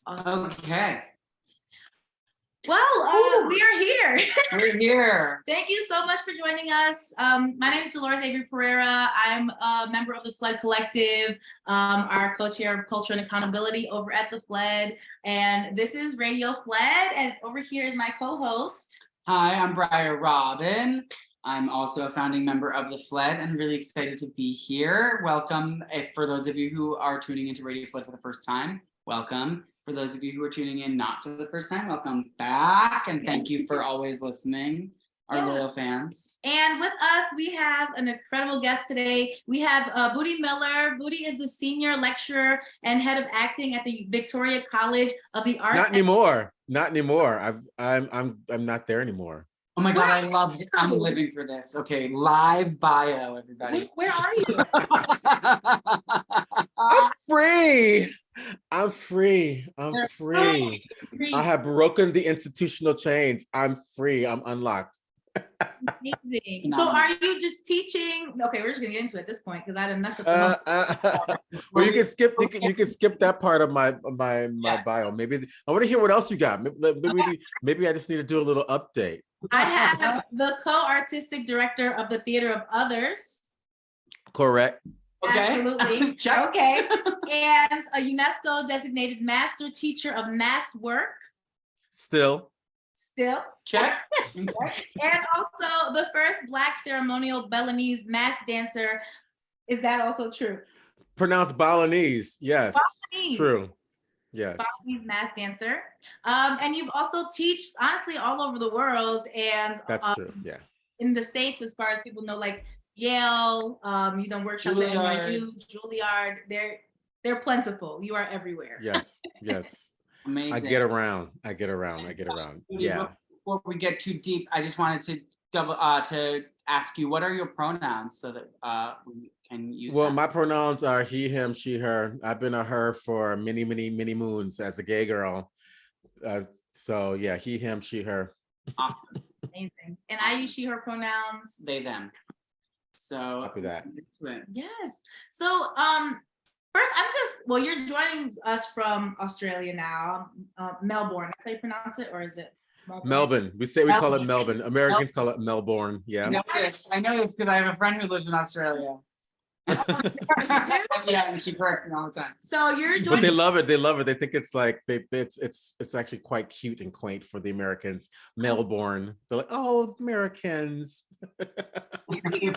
Awesome. Okay. Well, we are here. We're here. Thank you so much for joining us. My name is Dolores Avery Pereira. I'm a member of the FLED Collective, our co-chair of Culture and Accountability over at the FLED. And this is Radio FLED. And over here is my co-host. Hi, I'm Briar Robin. I'm also a founding member of the FLED and really excited to be here. Welcome. For those of you who are tuning into Radio FLED for the first time, welcome. For those of you who are tuning in not for the first time, welcome back. And thank you for always listening, our loyal fans. And with us, we have an incredible guest today. We have Budi Miller. Budi is the senior lecturer and head of acting at the Victoria College of the Arts. Not anymore. Not anymore. I'm not there anymore. Oh my God, I love it. I'm living for this. Okay, live bio, everybody. Where are you? I'm free. I'm free. I'm free. I have broken the institutional chains. I'm free. I'm unlocked. Amazing. So are you just teaching? Okay, we're just gonna get into it at this point because I didn't mess up. Well, you can skip that part of my bio. Maybe I want to hear what else you got. Maybe I just need to do a little update. I have the co-artistic director of the Theater of Others. Correct. Okay. Absolutely. Check. Okay. And a UNESCO designated master teacher of mass work. Still. Check. And also the first Black ceremonial Balinese mass dancer. Is that also true? Pronounced Balinese. Yes. Balinese. True. Yes. Balinese mass dancer. And you've also teached honestly all over the world. And that's true. Yeah. In the States, as far as people know, like Yale, you done workshops at NYU, Juilliard, they're plentiful. You are everywhere. Yes. Amazing. I get around. Yeah. Before we get too deep, I just wanted to ask you, what are your pronouns so that we can use Well, them? my pronouns are he, him, she, her. I've been a her for many moons as a gay girl. So yeah, he, him, she, her. Awesome. Amazing. And I use she, her pronouns. They, them. So copy that. Yes. So first, you're joining us from Australia now, Melbourne. That's how you pronounce it, or is it Melbourne? We call it Melbourne. Americans call it Melbourne. Yeah. I know this because I have a friend who lives in Australia. Yeah, and she corrects me all the time. So you're joining. But they love it. They think it's like it's actually quite cute and quaint for the Americans. Melbourne. They're like, oh, Americans. Joining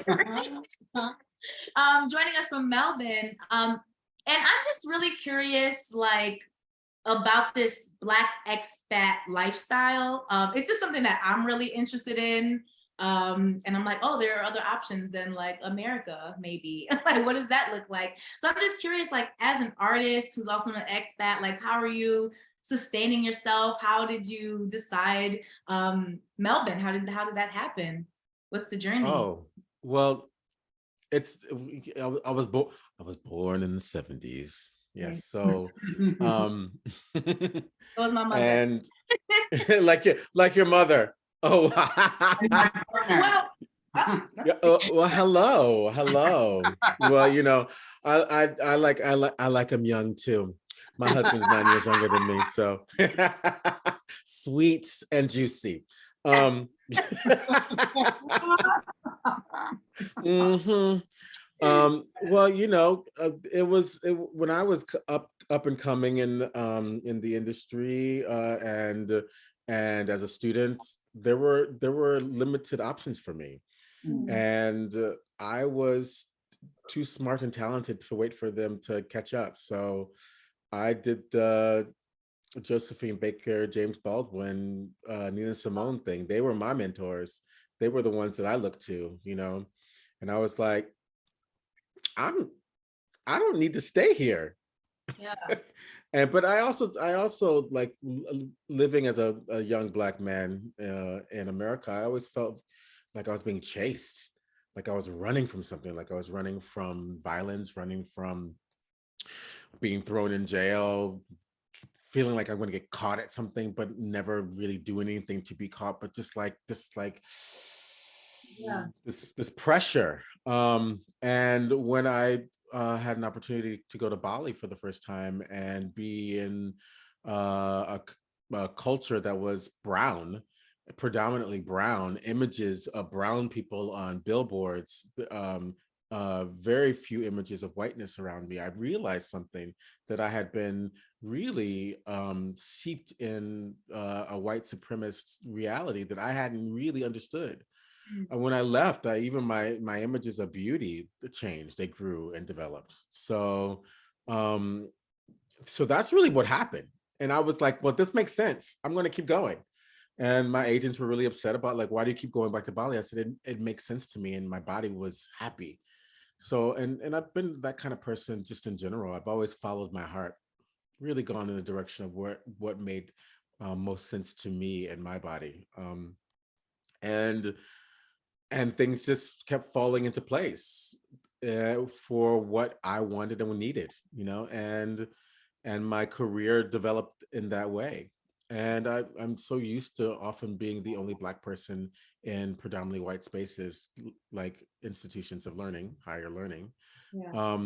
us from Melbourne. And I'm just really curious, like, about this Black expat lifestyle. It's just something that I'm really interested in. And I'm like, oh, there are other options than like America, maybe. Like, what does that look like? So I'm just curious, like, as an artist who's also an expat, like, how are you sustaining yourself? How did you decide Melbourne? How did that happen? What's the journey? Oh, well, I was born in the 70s. Yes. So So was my mother. and like your mother. Oh, well, hello. Well, you know, I like him young too. My husband's 9 years younger than me, so sweet and juicy. Well, you know, when I was up and coming in the industry, and as a student, there were limited options for me. And I was too smart and talented to wait for them to catch up. So I did the Josephine Baker, James Baldwin, Nina Simone thing. They were my mentors. They were the ones that I looked to, you know. And I was like, I don't need to stay here. Yeah. But I also like living as a young Black man in America. I always felt like I was being chased, like I was running from something, like I was running from violence, running from being thrown in jail, feeling like I'm going to get caught at something, but never really do anything to be caught, but just like this pressure. And when I had an opportunity to go to Bali for the first time and be in a culture that was brown, predominantly brown, images of brown people on billboards, very few images of whiteness around me. I realized something, that I had been really seeped in a white supremacist reality that I hadn't really understood. And when I left, even my images of beauty changed. They grew and developed. Um, so that's really what happened. And I was like, well, this makes sense. I'm going to keep going. And my agents were really upset about, like, why do you keep going back to Bali? I said, it makes sense to me, and my body was happy. So, and I've been that kind of person just in general. I've always followed my heart, really gone in the direction of what made most sense to me and my body. And things just kept falling into place for what I wanted and needed, and my career developed in that way. And I'm so used to often being the only Black person in predominantly white spaces, like institutions of learning, higher learning. Yeah.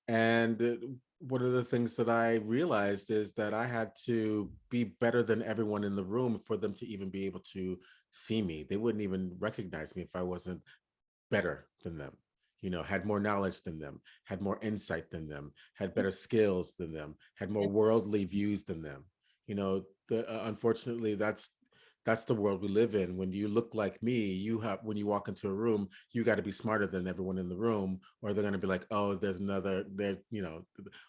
And one of the things that I realized is that I had to be better than everyone in the room for them to even be able to see me. They wouldn't even recognize me if I wasn't better than them, had more knowledge than them, had more insight than them, had better skills than them, had more worldly views than them. Unfortunately, that's the world we live in. When you look like me, when you walk into a room, you got to be smarter than everyone in the room, or they're going to be like, oh,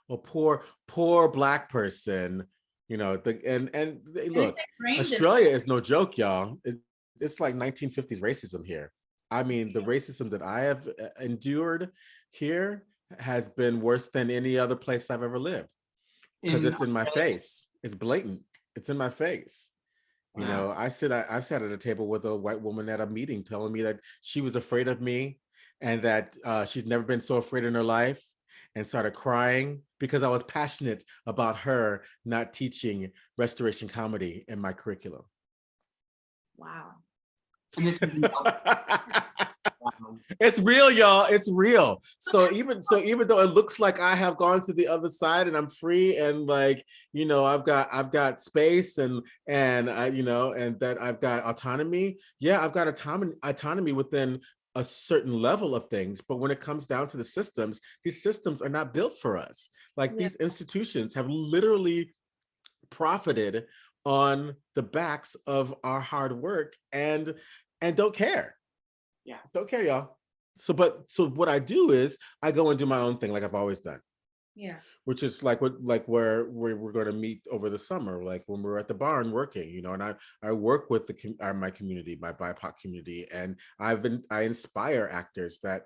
well, poor Black person, look, Australia is no joke, y'all. It's like 1950s racism here. I mean, the racism that I have endured here has been worse than any other place I've ever lived, because it's in my face. It's blatant. It's in my face. Wow. I sat at a table with a white woman at a meeting telling me that she was afraid of me, and that she's never been so afraid in her life, and started crying because I was passionate about her not teaching restoration comedy in my curriculum. Wow. And this was It's real, y'all. It's real. So even though it looks like I have gone to the other side and I'm free, and like, I've got space, and and that I've got autonomy. Yeah, I've got autonomy within a certain level of things, but when it comes down to the systems, these systems are not built for us. Like, these institutions have literally profited on the backs of our hard work, and don't care. Yeah. Don't care, y'all. So what I do is I go and do my own thing, like I've always done. Yeah. Which is like where we're going to meet over the summer, like when we're at the barn working, and I work with my community, my BIPOC community, and I inspire actors that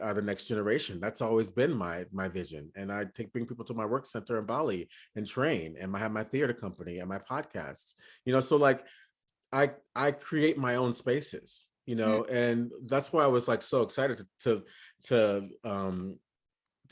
are the next generation. That's always been my vision. And I bring people to my work center in Bali and train, and I have my theater company and my podcasts, so like I create my own spaces, and that's why I was like so excited to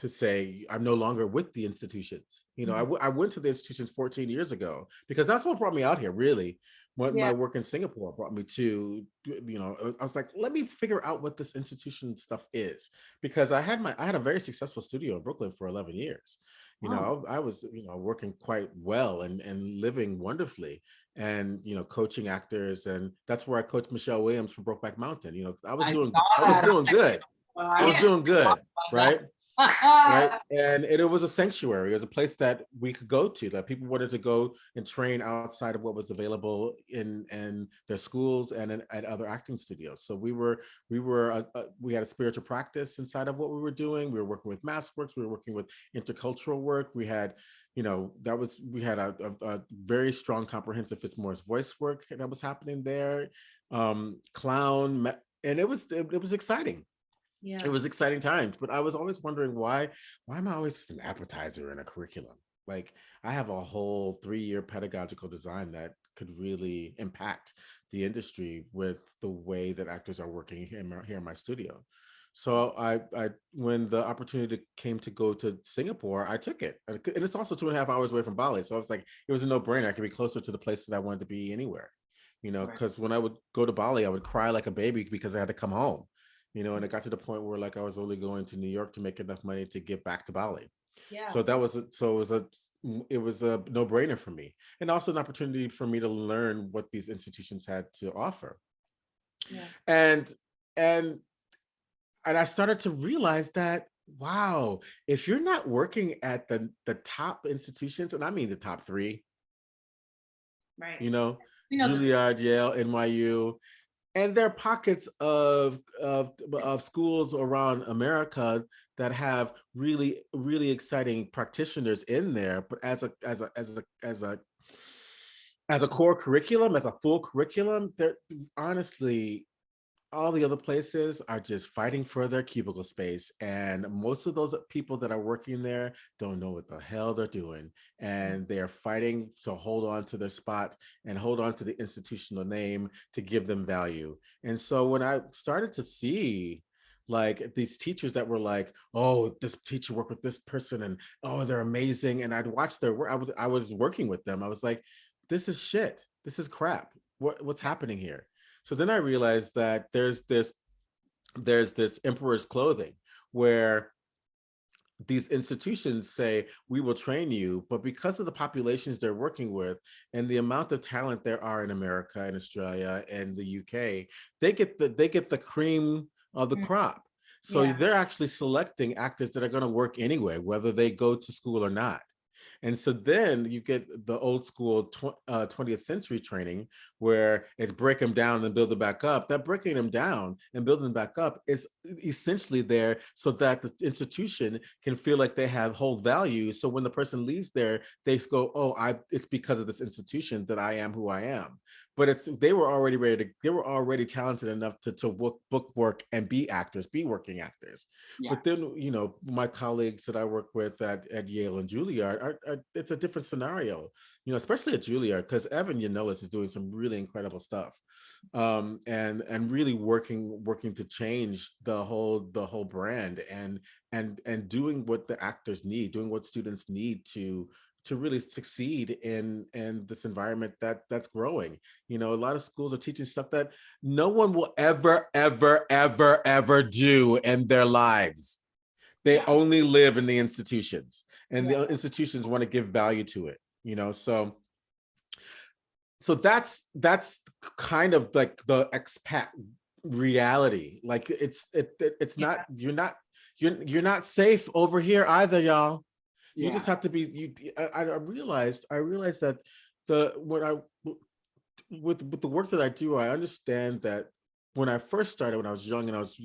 say I'm no longer with the institutions. I went to the institutions 14 years ago because that's what brought me out here, really. What my work in Singapore brought me to, I was like, let me figure out what this institution stuff is, because I had a very successful studio in Brooklyn for 11 years. I was, working quite well and living wonderfully, and, coaching actors. And that's where I coached Michelle Williams for Brokeback Mountain. I was doing good. I was doing good, right? Right. And it was a sanctuary. It was a place that we could go to, that people wanted to go and train outside of what was available in their schools and at other acting studios. So we had a spiritual practice inside of what we were doing. We were working with mask works. We were working with intercultural work. We had, we had a very strong comprehensive Fitzmaurice voice work that was happening there. Clown, and it was exciting. Yeah. It was exciting times, but I was always wondering why am I always just an appetizer in a curriculum? Like, I have a whole 3-year pedagogical design that could really impact the industry with the way that actors are working here in my studio. So I when the opportunity came to go to Singapore, I took it. And it's also 2.5 hours away from Bali. So I was like, it was a no-brainer. I could be closer to the place that I wanted to be anywhere. Because when I would go to Bali, I would cry like a baby because I had to come home. And it got to the point where, like, I was only going to New York to make enough money to get back to Bali. Yeah. So that was it was a no-brainer for me, and also an opportunity for me to learn what these institutions had to offer. Yeah. And and and I started to realize that, wow, if you're not working at the top institutions, and I mean the top three, Right. you know, You know the Juilliard, Yale, NYU, and there are pockets of schools around America that have really exciting practitioners in there, but as a core curriculum, as a full curriculum, they're honestly, all the other places are just fighting for their cubicle space, and most of those people that are working there don't know what the hell they're doing, and they are fighting to hold on to their spot and hold on to the institutional name to give them value. And so when I started to see like these teachers that were like, oh, this teacher worked with this person, and oh, they're amazing, and I'd watch their work. I was working with them. I was like, this is shit, this is crap, what's happening here? So then I realized that there's this emperor's clothing, where these institutions say, we will train you, but because of the populations they're working with and the amount of talent there are in America and Australia and the UK, they get the cream of the Mm, crop. So yeah. they're actually selecting actors that are going to work anyway, whether they go to school or not. And so then you get the old school 20th century training, where it's break them down and build it back up. That breaking them down and building them back up is essentially there so that the institution can feel like they have hold value. So when the person leaves there, they go, oh, it's because of this institution that I am who I am. But they were already they were already talented enough to book work and be actors, be working actors. Yeah. But then, my colleagues that I work with at Yale and Juilliard, it's a different scenario, especially at Juilliard, because Evan Yanelis is doing some really incredible stuff, and really working to change the whole brand, and doing what the actors need, doing what students need to really succeed in this environment that's growing. A lot of schools are teaching stuff that no one will ever do in their lives. They Yeah. only live in the institutions, and Yeah. the institutions want to give value to it. So that's kind of like the expat reality. Like it's Yeah. not, you're not safe over here either, y'all. You Yeah. just have to be. I realized that the when I with the work that I do, I understand that when I first started, when I was young and I was,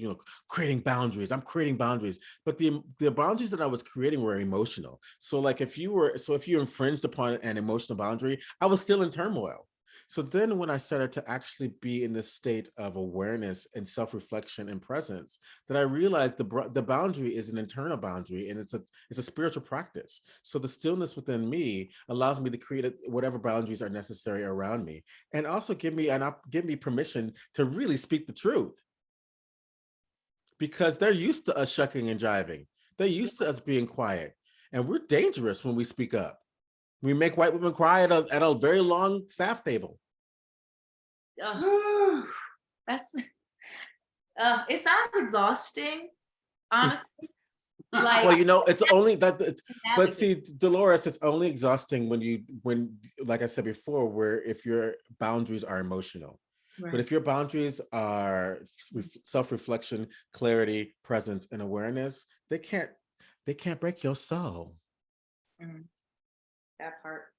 creating boundaries, I'm creating boundaries, but the boundaries that I was creating were emotional. So like if you infringed upon an emotional boundary, I was still in turmoil. So then when I started to actually be in this state of awareness and self-reflection and presence, that I realized the boundary is an internal boundary, and it's a spiritual practice. So the stillness within me allows me to create whatever boundaries are necessary around me, and also give me permission to really speak the truth, because they're used to us shucking and jiving. They're used to us being quiet, and we're dangerous when we speak up. We make white women cry at a very long staff table. That's it sounds exhausting, honestly. Like Well, it's only that. But navigate. see, Dolores, it's only exhausting when, like I said before, where if your boundaries are emotional. But Right. if your boundaries are self-reflection, clarity, presence, and awareness, they can't break your soul. Mhm. That part.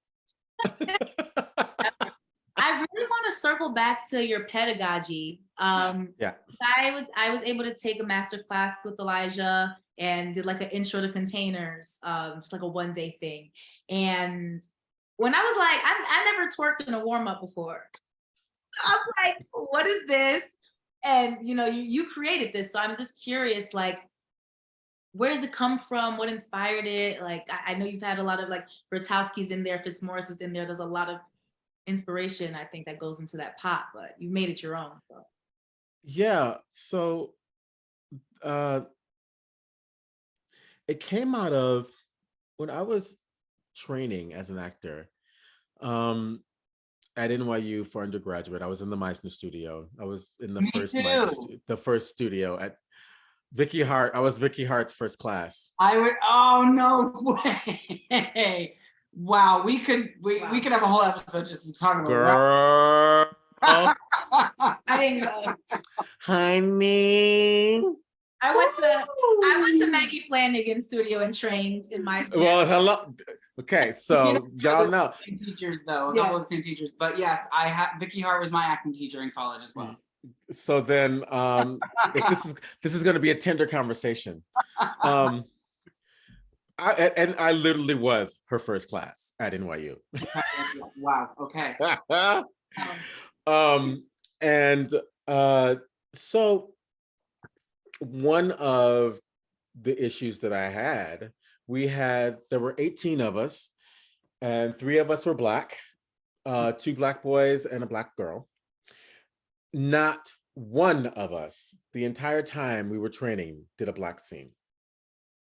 I really want to circle back to your pedagogy. Yeah. I was able to take a master class with Elijah and did like an intro to containers, just like a 1 day thing. And when I was like, I never twerked in a warm up before. I'm like, what is this? And you created this, so I'm just curious, like, where does it come from? What inspired it? Like, I know you've had a lot of like Bertowski's in there, Fitzmaurice is in there. There's a lot of inspiration, I think, that goes into that pot, but you made it your own. So. Yeah. So uh it came out of when I was training as an actor. Um at NYU for undergraduate, I was in the Meisner studio. I was in the Me first too. the first studio Vicky Hart. I was Vicky Hart's first class. I would. Oh no way! Wow, we could have a whole episode just to talk about Girl. that. I didn't go. Honey. I went to Maggie Flanagan's studio and trained in my studio. Well, hello. Okay, so y'all know. Same teachers though, a Yeah. couple of the same teachers. But yes, I had Vicky Hart was my acting teacher in college as well. So then, if this is going to be a tender conversation. I literally was her first class at NYU. Wow. Okay. And so one of the issues that I had, there were 18 of us, and 3 of us were Black, 2 Black boys and a Black girl. Not one of us, the entire time we were training, did a Black scene.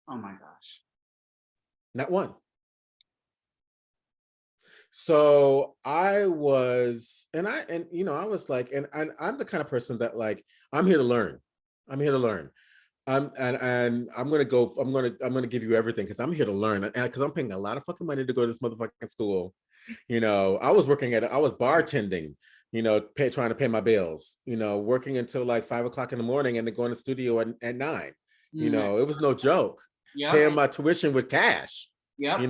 Oh my gosh. Not one. So I was, I was like, and I'm the kind of person that like, I'm here to learn. I'm here to learn. I'm gonna give you everything because I'm here to learn, and because I'm paying a lot of fucking money to go to this motherfucking school. I was bartending, trying to pay my bills, working until like 5 o'clock in the morning and then going to the studio at 9. It was no joke. Yep. Paying my tuition with cash. Yep.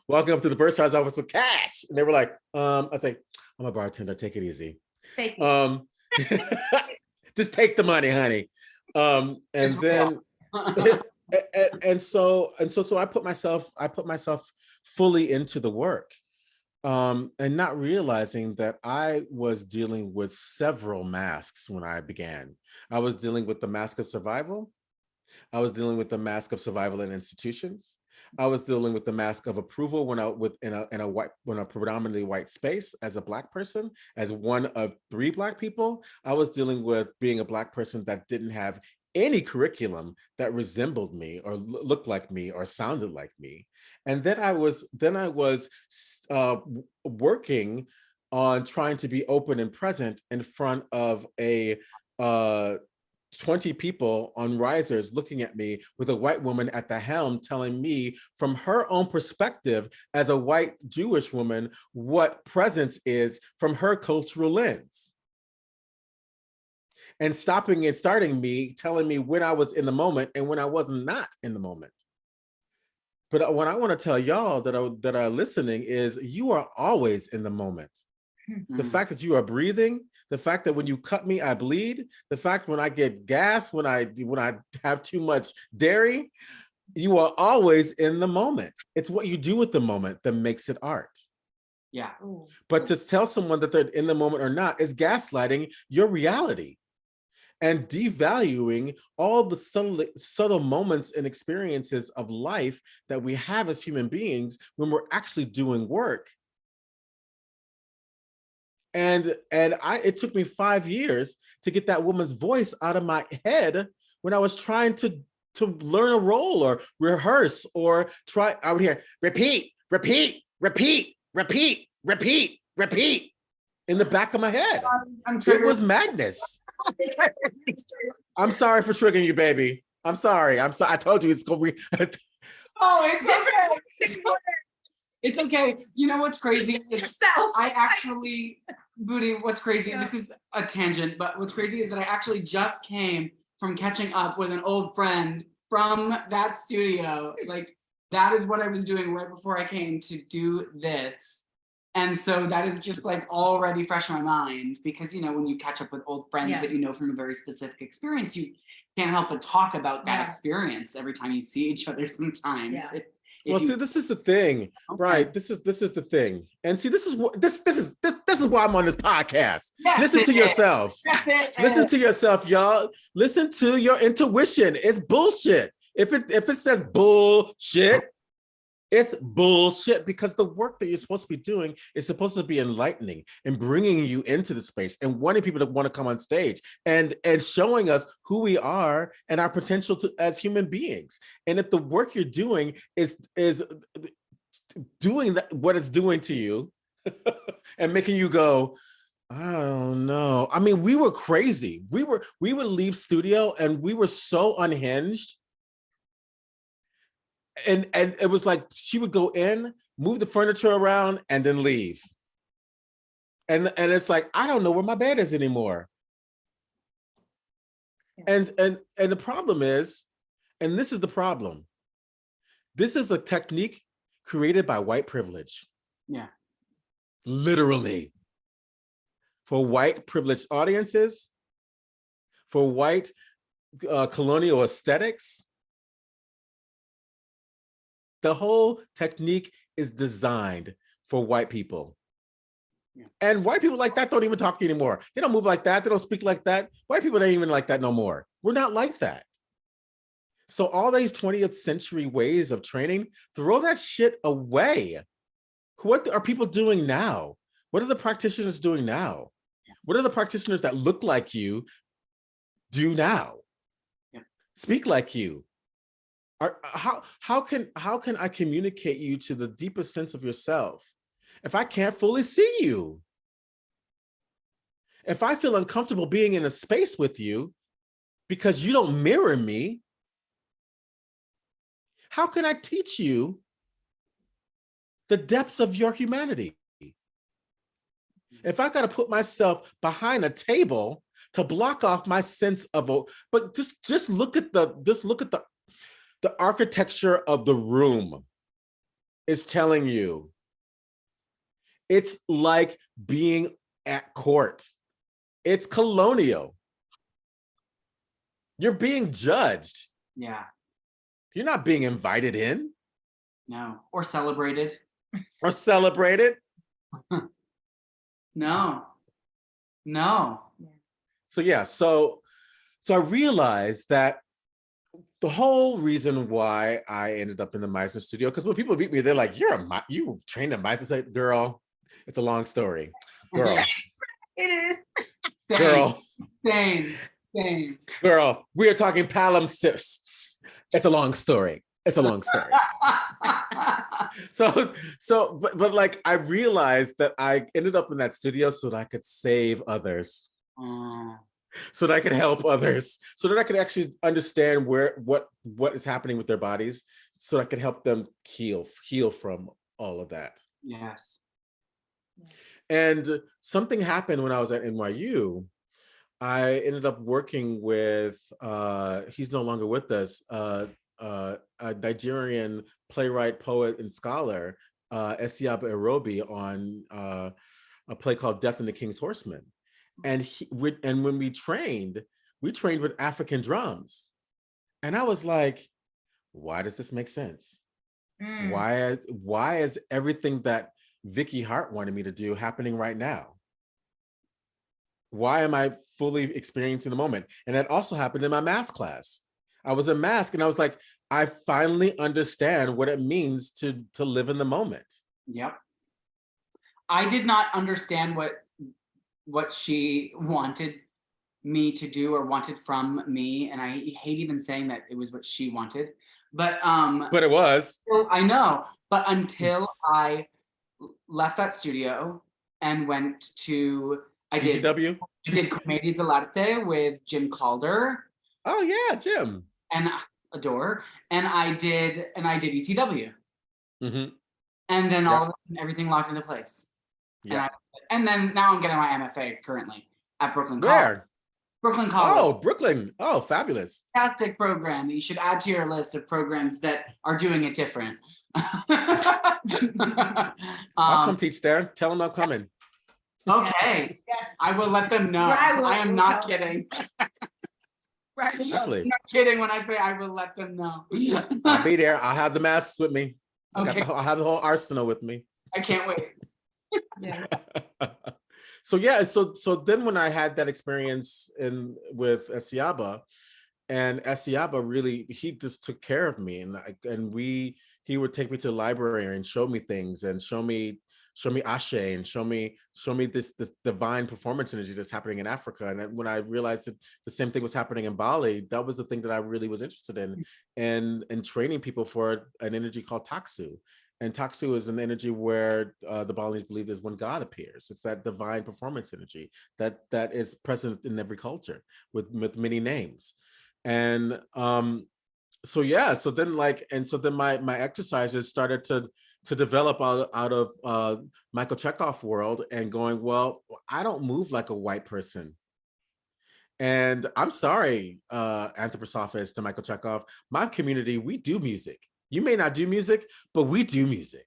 Walking up to the bursar's office with cash. And they were like, I say, I'm a bartender, take it easy. Take it. Just take the money, honey. And then so I put myself fully into the work. And not realizing that I was dealing with several masks when I began. I was dealing with the mask of survival. I was dealing with the mask of survival in institutions. I was dealing with the mask of approval when in a predominantly white space as a Black person, as one of 3 Black people. I was dealing with being a Black person that didn't have any curriculum that resembled me or looked like me or sounded like me. And then I was working on trying to be open and present in front of a 20 people on risers looking at me with a white woman at the helm telling me from her own perspective as a white Jewish woman what presence is from her cultural lens. And starting me, telling me when I was in the moment and when I was not in the moment. But what I want to tell y'all that are listening is you are always in the moment. Mm-hmm. The fact that you are breathing, the fact that when you cut me, I bleed, the fact when I get gas, when I have too much dairy, you are always in the moment. It's what you do with the moment that makes it art. Yeah. But to tell someone that they're in the moment or not is gaslighting your reality and devaluing all the subtle moments and experiences of life that we have as human beings when we're actually doing work. And it took me 5 years to get that woman's voice out of my head when I was trying to learn a role or rehearse or try. I would hear repeat, repeat, repeat, repeat, repeat, repeat in the back of my head. It was madness. I'm sorry for triggering you, baby. I'm sorry. I told you it's going to be. Oh, it's okay. It's okay. You know what's crazy? I actually, Budi, what's crazy? Yeah. This is a tangent, but what's crazy is that I actually just came from catching up with an old friend from that studio. Like, that is what I was doing right before I came to do this. And so that is just like already fresh in my mind because, when you catch up with old friends that you know from a very specific experience, you can't help but talk about that experience every time you see each other sometimes. Yeah. See, this is the thing, right? This is the thing. And see, this is why I'm on this podcast. Listen to yourself. Listen to yourself, y'all. Listen to your intuition. It's bullshit. If it says bullshit, it's bullshit because the work that you're supposed to be doing is supposed to be enlightening and bringing you into the space and wanting people to want to come on stage and showing us who we are and our potential as human beings. And if the work you're doing is doing what it's doing to you and making you go, I don't know. I mean, we were crazy. We would leave studio and we were so unhinged. And it was like she would go in, move the furniture around, and then leave. And it's like, I don't know where my bed is anymore. And the problem is, and this is the problem, this is a technique created by white privilege. Yeah. Literally. For white privileged audiences, for white colonial aesthetics. The whole technique is designed for white people. Yeah. And white people like that don't even talk anymore. They don't move like that. They don't speak like that. White people ain't even like that no more. We're not like that. So all these 20th century ways of training, throw that shit away. What are people doing now? What are the practitioners doing now? What are the practitioners that look like you do now? Yeah. Speak like you. How can I communicate you to the deepest sense of yourself if I can't fully see you? If I feel uncomfortable being in a space with you because you don't mirror me, how can I teach you the depths of your humanity? If I got to put myself behind a table to block off my sense of, but just look at the architecture of the room is telling you. It's like being at court. It's colonial. You're being judged. Yeah. You're not being invited in. No. Or celebrated. Or celebrated. No. No. So yeah, so I realized that the whole reason why I ended up in the Meisner studio, because when people meet me, they're like, you trained at Meisner. I say, girl, it's a long story. Girl. It is. Same. Girl. Same. Girl, we are talking palimpsests. It's a long story. It's a long story. But like I realized that I ended up in that studio so that I could save others. So that I could help others, so that I could actually understand what is happening with their bodies, so I could help them heal from all of that. Yes. And something happened when I was at NYU. I ended up working with, he's no longer with us, a Nigerian playwright, poet, and scholar, Esiaba Erobi, on a play called Death and the King's Horseman. And when we trained with African drums. And I was like, why does this make sense? Why is everything that Vicky Hart wanted me to do happening right now? Why am I fully experiencing the moment? And that also happened in my math class. I was in math and I was like, I finally understand what it means to live in the moment. Yep. I did not understand what she wanted me to do or wanted from me. And I hate even saying that it was what she wanted, but it was. I know, but until I left that studio and went to, I did Commedia dell'arte with Jim Calder. Oh yeah, Jim. And adore. And I did ETW. Mm-hmm. And then all of a sudden everything locked into place. Yeah. And then now I'm getting my MFA currently at Brooklyn College. Where? Brooklyn College. Oh, Brooklyn. Oh, fabulous. Fantastic program that you should add to your list of programs that are doing it different. I'll come teach there. Tell them I'm coming. Okay. Yes. I will let them know. I am not kidding. Right. Exactly. I'm not kidding when I say I will let them know. I'll be there. I'll have the masks with me. Okay. I'll have the whole arsenal with me. I can't wait. Yeah. So yeah, so then when I had that experience with Esiaba, and Esiaba really, he just took care of me, and he would take me to the library and show me things and show me Ashe and show me this divine performance energy that's happening in Africa. And then when I realized that the same thing was happening in Bali, that was the thing that I really was interested in training people for an energy called Taksu. And Taksu is an energy where the Balinese believe is when God appears. It's that divine performance energy that is present in every culture with many names. And so yeah, so then my exercises started to develop out of Michael Chekhov world and going, well, I don't move like a white person. And I'm sorry, Anthroposophist to Michael Chekhov, my community, we do music. You may not do music, but we do music,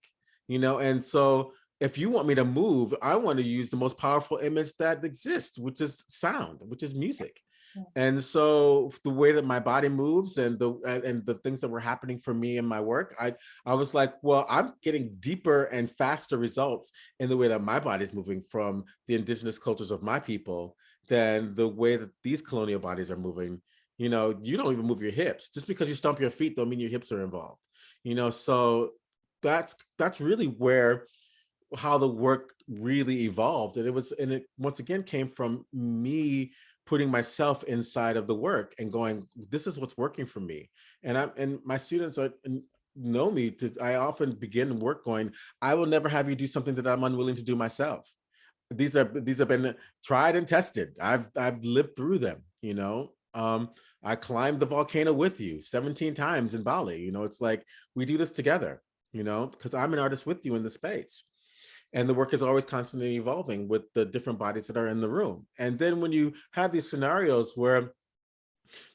and so if you want me to move, I want to use the most powerful image that exists, which is sound, which is music. And so the way that my body moves and the things that were happening for me in my work, I was like, well, I'm getting deeper and faster results in the way that my body's moving from the indigenous cultures of my people than the way that these colonial bodies are moving. You don't even move your hips. Just because you stomp your feet don't mean your hips are involved. So that's really where how the work really evolved. And it once again came from me putting myself inside of the work and going, this is what's working for me. And my students know me. I often begin work going, I will never have you do something that I'm unwilling to do myself. These have been tried and tested. I've lived through them. I climbed the volcano with you 17 times in Bali. It's like we do this together, because I'm an artist with you in the space. And the work is always constantly evolving with the different bodies that are in the room. And then when you have these scenarios where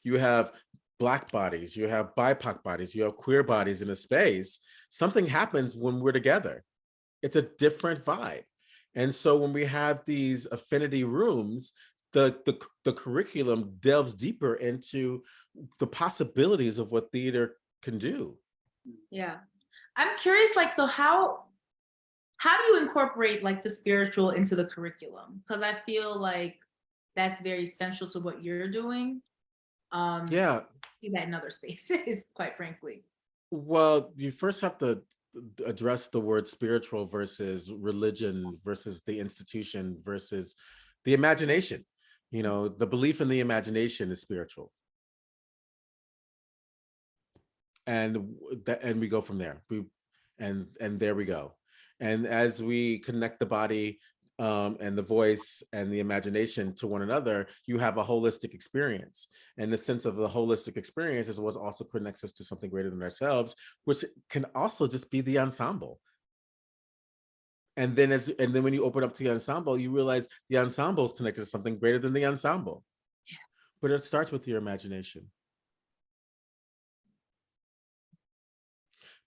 you have Black bodies, you have BIPOC bodies, you have queer bodies in a space, something happens when we're together. It's a different vibe. And so when we have these affinity rooms, the curriculum delves deeper into the possibilities of what theater can do. Yeah. I'm curious, like, so how do you incorporate like the spiritual into the curriculum? Because I feel like that's very central to what you're doing. Yeah. See that in other spaces, quite frankly. Well, you first have to address the word spiritual versus religion versus the institution versus the imagination. The belief in the imagination is spiritual. And we go from there. And there we go. And as we connect the body and the voice and the imagination to one another, you have a holistic experience. And the sense of the holistic experience is what also connects us to something greater than ourselves, which can also just be the ensemble. And then when you open up to the ensemble, you realize the ensemble is connected to something greater than the ensemble. Yeah. But it starts with your imagination.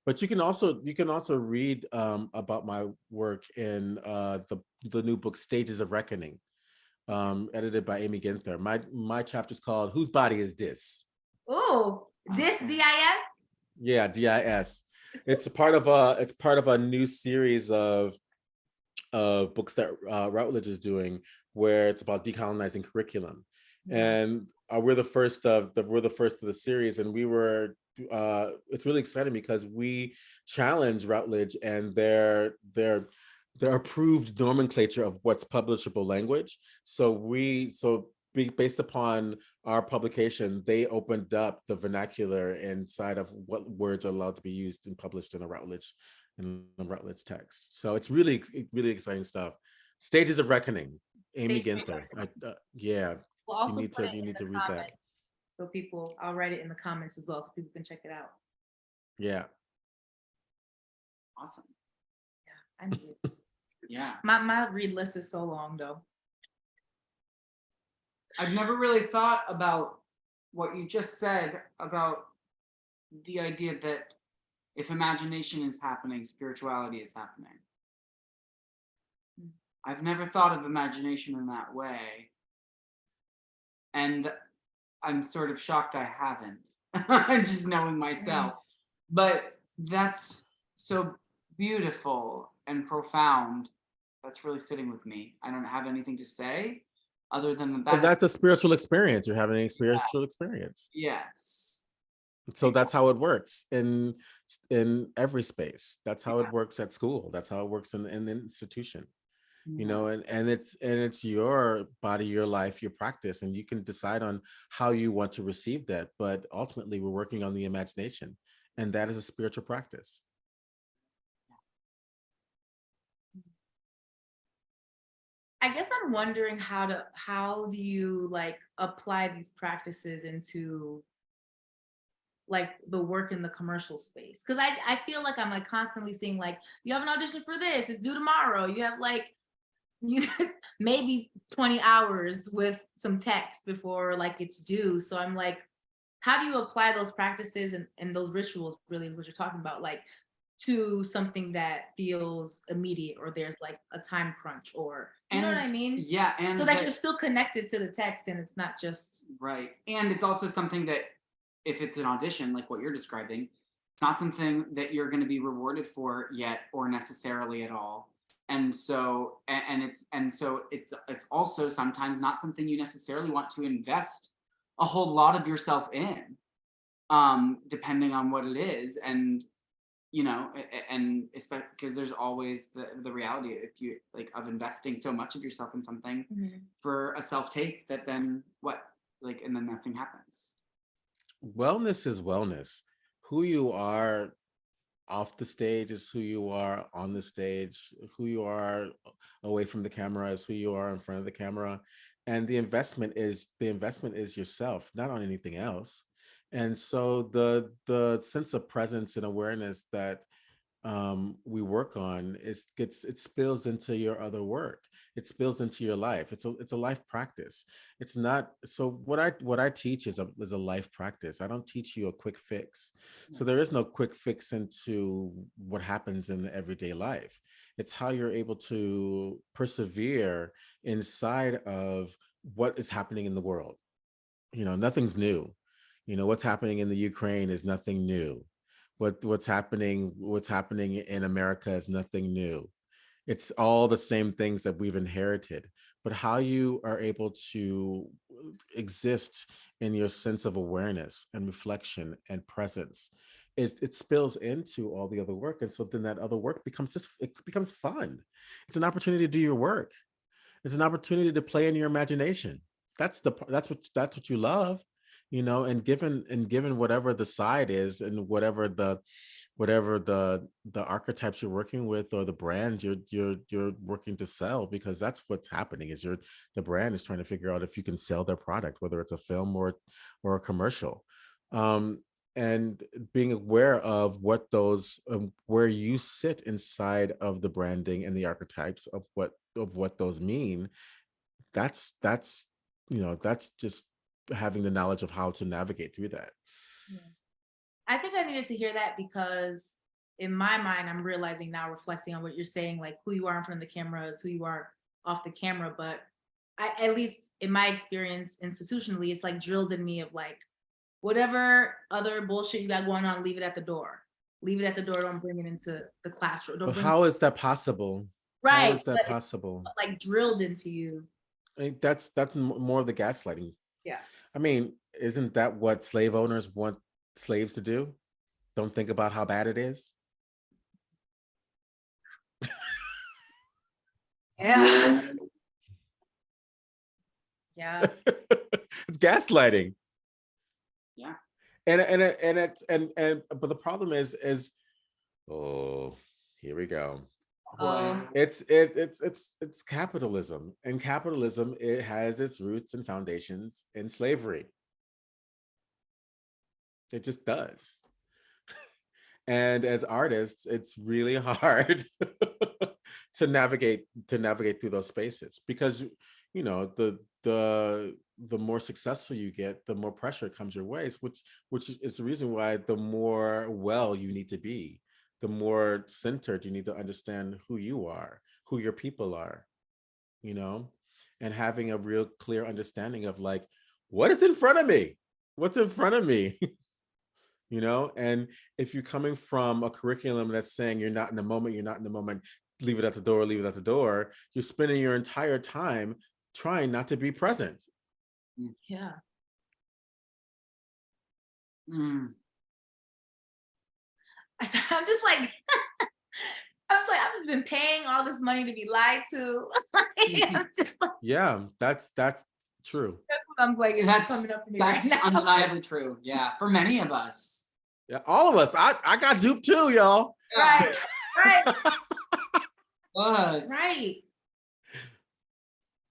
But you can also read about my work in the new book Stages of Reckoning, edited by Amy Ginther. My chapter is called "Whose Body Is This?" Oh, this DIS? Yeah, DIS. It's part of a new series of books that Routledge is doing, where it's about decolonizing curriculum. And we're the first of the series, and we were it's really exciting because we challenge Routledge and their approved nomenclature of what's publishable language. Based upon our publication, they opened up the vernacular inside of what words are allowed to be used and published in a Routledge text. So it's really exciting stuff. Stages of Reckoning, Amy Ginther. Yeah, We'll also you need to read that. So I'll write it in the comments as well so people can check it out. Yeah. Awesome. Yeah, I need it. Yeah. My read list is so long though. I've never really thought about what you just said about the idea that if imagination is happening, spirituality is happening. I've never thought of imagination in that way. And I'm sort of shocked I haven't, just knowing myself. But that's so beautiful and profound. That's really sitting with me. I don't have anything to say other than that. That's a spiritual experience. You're having a spiritual experience. Yes. So that's how it works in every space. That's how it works at school. That's how it works in an institution. And it's your body, your life, your practice, and you can decide on how you want to receive that. But ultimately, we're working on the imagination, and that is a spiritual practice. I guess I'm wondering how do you like apply these practices into like the work in the commercial space? Because I feel like I'm like constantly seeing like you have an audition for this, it's due tomorrow. You have like you maybe 20 hours with some text before like it's due. So I'm like, how do you apply those practices and those rituals, really what you're talking about, like to something that feels immediate or there's like a time crunch or you know what I mean? Yeah, and So that you're still connected to the text and it's not just right. And it's also something that if it's an audition like what you're describing, it's not something that you're going to be rewarded for yet or necessarily at all. And so it's also sometimes not something you necessarily want to invest a whole lot of yourself in, depending on what it is. And and especially because there's always the reality if you like of investing so much of yourself in something for a self-take that then what like and then nothing happens. Wellness is wellness. Who you are off the stage is who you are on the stage. Who you are away from the camera is who you are in front of the camera. And the investment is yourself, not on anything else. And so the sense of presence and awareness that we work on it spills into your other work. It spills into your life. It's a life practice. It's not so what I teach is a life practice. I don't teach you a quick fix. So there is no quick fix into what happens in the everyday life. It's how you're able to persevere inside of what is happening in the world. Nothing's new. What's happening in the Ukraine is nothing new. What's happening in America is nothing new. It's all the same things that we've inherited. But how you are able to exist in your sense of awareness and reflection and presence is it spills into all the other work. And so then that other work becomes fun. It's an opportunity to do your work. It's an opportunity to play in your imagination. That's what you love, and given whatever the side is and whatever the archetypes you're working with or the brands you're working to sell, because that's what's happening is the brand is trying to figure out if you can sell their product, whether it's a film or a commercial. And being aware of what those where you sit inside of the branding and the archetypes of what those mean. That's just having the knowledge of how to navigate through that. yeah. I think I needed to hear that because in my mind, I'm realizing now, reflecting on what you're saying, like who you are in front of the camera is who you are off the camera. But at least in my experience institutionally, it's like drilled in me of like, whatever other bullshit you got going on, leave it at the door. Leave it at the door. Don't bring it into the classroom. But how is that possible? How right. is that possible? Like drilled into you. I mean, that's more of the gaslighting. Yeah. I mean, isn't that what slave owners want slaves to do? Don't think about how bad it is. Yeah. Yeah. It's gaslighting. Yeah. But the problem is oh, here we go. It's capitalism, and capitalism, it has its roots and foundations in slavery. It just does. And as artists, it's really hard to navigate through those spaces, because the more successful you get, the more pressure comes your way, which is the reason why the more well you need to be, the more centered you need to understand who you are, who your people are, and having a real clear understanding of like, what is in front of me? What's in front of me? And if you're coming from a curriculum that's saying you're not in the moment, leave it at the door, you're spending your entire time trying not to be present. Yeah. I'm just like, I was like, I've just been paying all this money to be lied to. Yeah, that's true. That's what I'm like. That's coming up to me right now. undeniably true. Yeah, for many of us. Yeah, all of us. I got duped too, y'all. Right. Good. Right.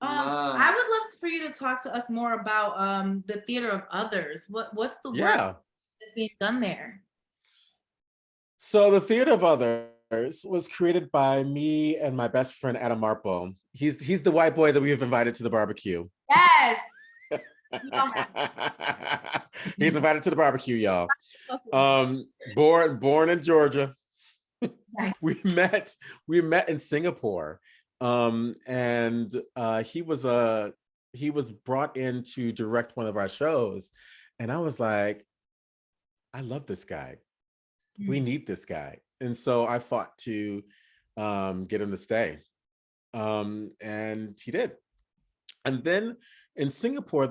I would love for you to talk to us more about the theater of others. What's the work Yeah. that's being done there? So the Theater of Others was created by me and my best friend Adam Marpo. He's the white boy that we have invited to the barbecue. Yes. He's invited to the barbecue, y'all. Born in Georgia. we met in Singapore. And he was brought in to direct one of our shows. And I was like, I love this guy. We need this guy. And so I fought to get him to stay. And he did. And then in Singapore, on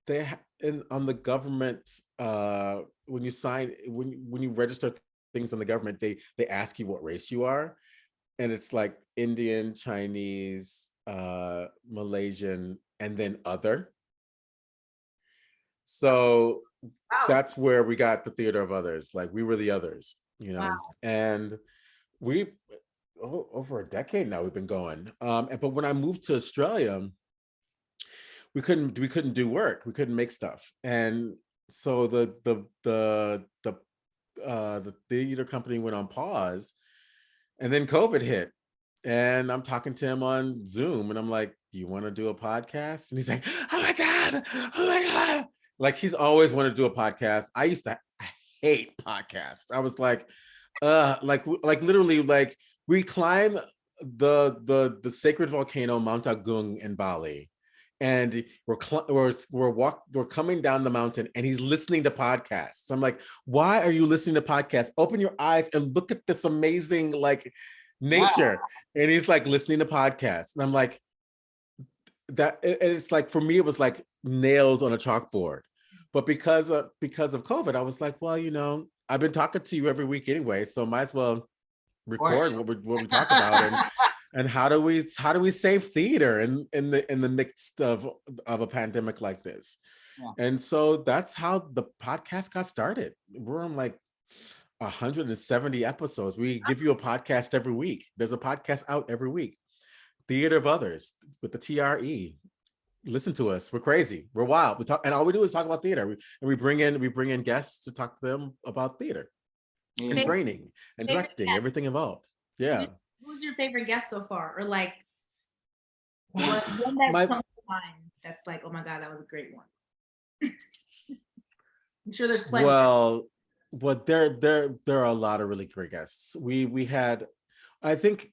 the government, when you register things on the government, they ask you what race you are. And it's like Indian, Chinese, Malaysian, and then other. So Wow. that's where we got the Theater of Others. Like we were the others, Wow. and we over a decade now we've been going. But when I moved to Australia, we couldn't do work. We couldn't make stuff. And so the theater company went on pause, and then COVID hit. And I'm talking to him on Zoom, and I'm like, "Do you want to do a podcast?" And he's like, "Oh my God, oh my God." Like he's always wanted to do a podcast. I used to hate podcasts. I was like literally, like we climb the sacred volcano Mount Agung in Bali, and we're coming down the mountain, and he's listening to podcasts. I'm like, why are you listening to podcasts? Open your eyes and look at this amazing like nature. Wow. And he's like listening to podcasts, and I'm like, that. And it's like, for me, it was like nails on a chalkboard. But because of COVID, I was like, well, I've been talking to you every week anyway, so might as well record what we talk about, and how do we save theater in the midst of a pandemic like this. Yeah. And so that's how the podcast got started. We're on like 170 episodes. We give you a podcast every week. There's a podcast out every week. Theater of Others with the TRE. Listen to us. We're crazy. We're wild. We talk, and all we do is talk about theater. We bring in guests to talk to them about theater and training and directing, everything involved. Yeah. Who's your favorite guest so far? Or like one that comes to mind that's like, oh my God, that was a great one. I'm sure there's plenty. Well, there are a lot of really great guests. We had, I think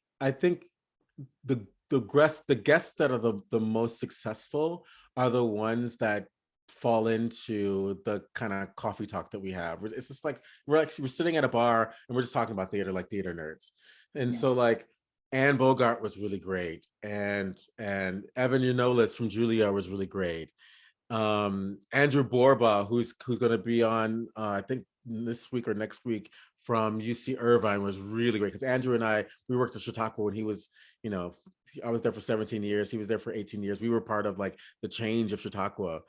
the guests that are the most successful are the ones that fall into the kind of coffee talk that we have. It's just like we're sitting at a bar and we're just talking about theater like theater nerds. And so like Anne Bogart was really great, and Evan Yanolis from Julia was really great. Andrew Borba, who's going to be on I think this week or next week, from UC Irvine, was really great, because Andrew and we worked at Chautauqua when he was, I was there for 17 years. He was there for 18 years. We were part of like the change of Chautauqua.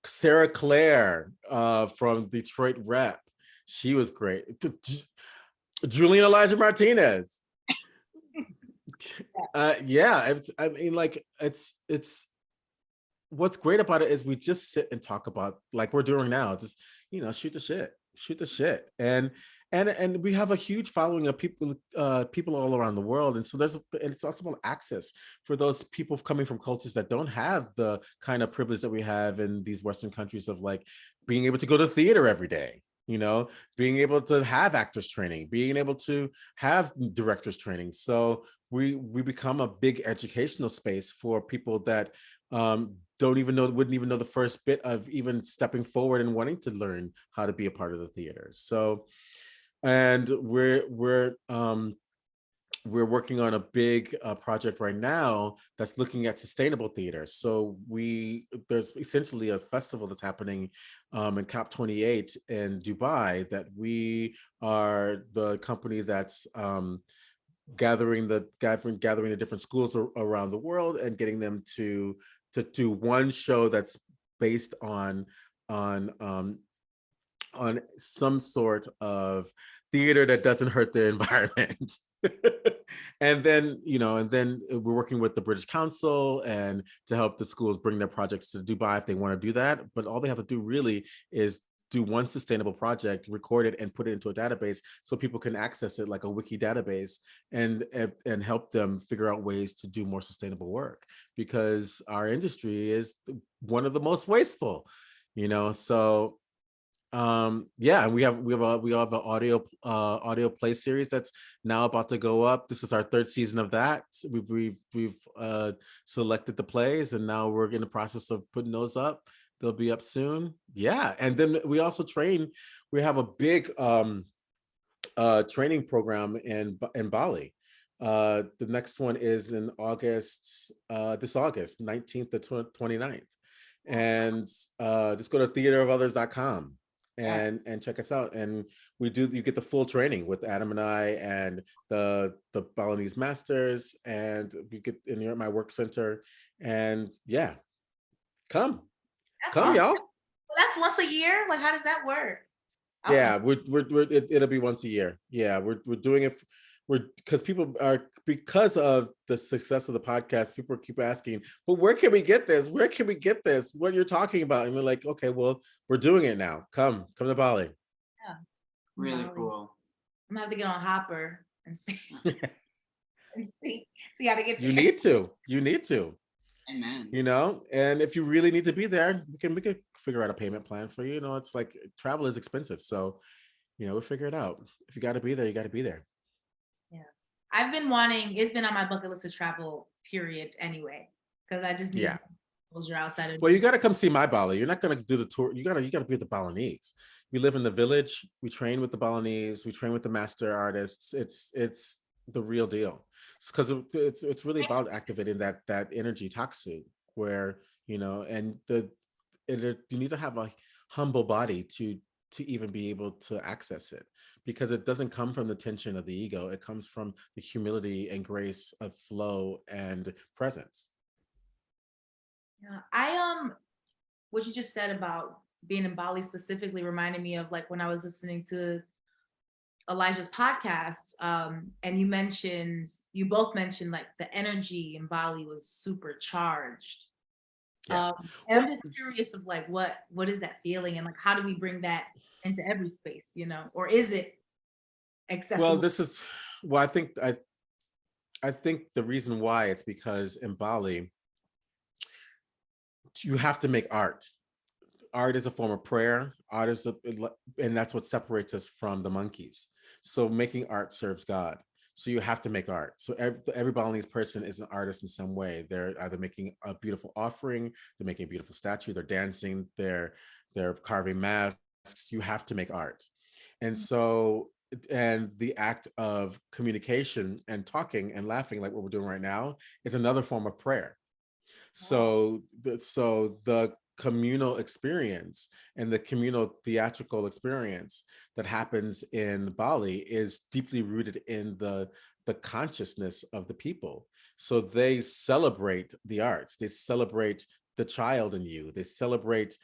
Sarah Claire from Detroit Rep, she was great. Julian Elijah Martinez. It's what's great about it is we just sit and talk about, like we're doing now, just shoot the shit. And we have a huge following of people all around the world. And so it's also about access for those people coming from cultures that don't have the kind of privilege that we have in these Western countries, of like being able to go to theater every day, being able to have actors training, being able to have directors training. So we become a big educational space for people that wouldn't even know the first bit of even stepping forward and wanting to learn how to be a part of the theater. So, and we're working on a big project right now that's looking at sustainable theater. So there's essentially a festival that's happening in COP28 in Dubai, that we are the company that's gathering the different schools around the world and getting them to do one show that's based on some sort of theater that doesn't hurt the environment. And then, we're working with the British Council and to help the schools bring their projects to Dubai if they want to do that. But all they have to do really is do one sustainable project, record it, and put it into a database so people can access it like a wiki database, and help them figure out ways to do more sustainable work, because our industry is one of the most wasteful. So yeah, and we have an audio play series that's now about to go up. This is our third season of that. We've selected the plays, and now we're in the process of putting those up. They'll be up soon. Yeah, and then we also train. We have a big training program in Bali. The next one is in August, this August 19th to 29th. And just go to theaterofothers.com and check us out. And you get the full training with Adam and I and the Balinese masters, and you get in here at my work center. And yeah, come That's come awesome. y'all. Well, that's once a year. Like, how does that work? Yeah, it'll be once a year. Yeah, we're doing it. Because of the success of the podcast, people keep asking, but where can we get this? Where can we get this? What you're talking about? And we're like, okay, well, we're doing it now. Come to Bali. Yeah. Really Bali. cool. I'm gonna have to get on Hopper and see how to get there. You need to. Amen. And if you really need to be there, we can figure out a payment plan for you. It's like travel is expensive, so we'll figure it out. If you got to be there, you got to be there. Yeah, it's been on my bucket list to travel, period, anyway, because I just need exposure outside of. Well, you got to come see my Bali. You're not going to do the tour. You got to be with the Balinese. We live in the village. We train with the Balinese. We train with the master artists. It's the real deal. Because it's really about activating that energy taksu, where and you need to have a humble body to even be able to access it, because it doesn't come from the tension of the ego. It comes from the humility and grace of flow and presence. Yeah, what you just said about being in Bali specifically reminded me of like when I was listening to Elijah's podcast, and you both mentioned like the energy in Bali was supercharged. Yeah. And I'm just curious of like what is that feeling, and like how do we bring that into every space, or is it accessible? Well, I think the reason why it's because in Bali you have to make art. Art is a form of prayer. And that's what separates us from the monkeys. So making art serves God. So you have to make art. So every Balinese person is an artist in some way. They're either making a beautiful offering, they're making a beautiful statue, they're dancing, they're carving masks. You have to make art. And so, and the act of communication and talking and laughing, like what we're doing right now, is another form of prayer. So the communal experience and the communal theatrical experience that happens in Bali is deeply rooted in the consciousness of the people. So they celebrate the arts, they celebrate the child in you, they celebrate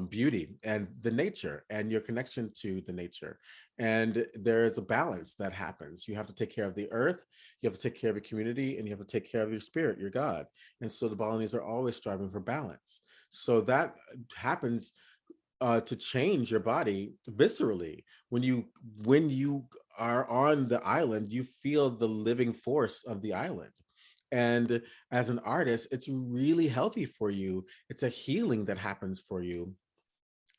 beauty and the nature and your connection to the nature. And there is a balance that happens. You have to take care of the earth, you have to take care of your community, and you have to take care of your spirit, your God. And so the Balinese are always striving for balance. So that happens to change your body viscerally. When you are on the island, you feel the living force of the island. And as an artist, it's really healthy for you. It's a healing that happens for you.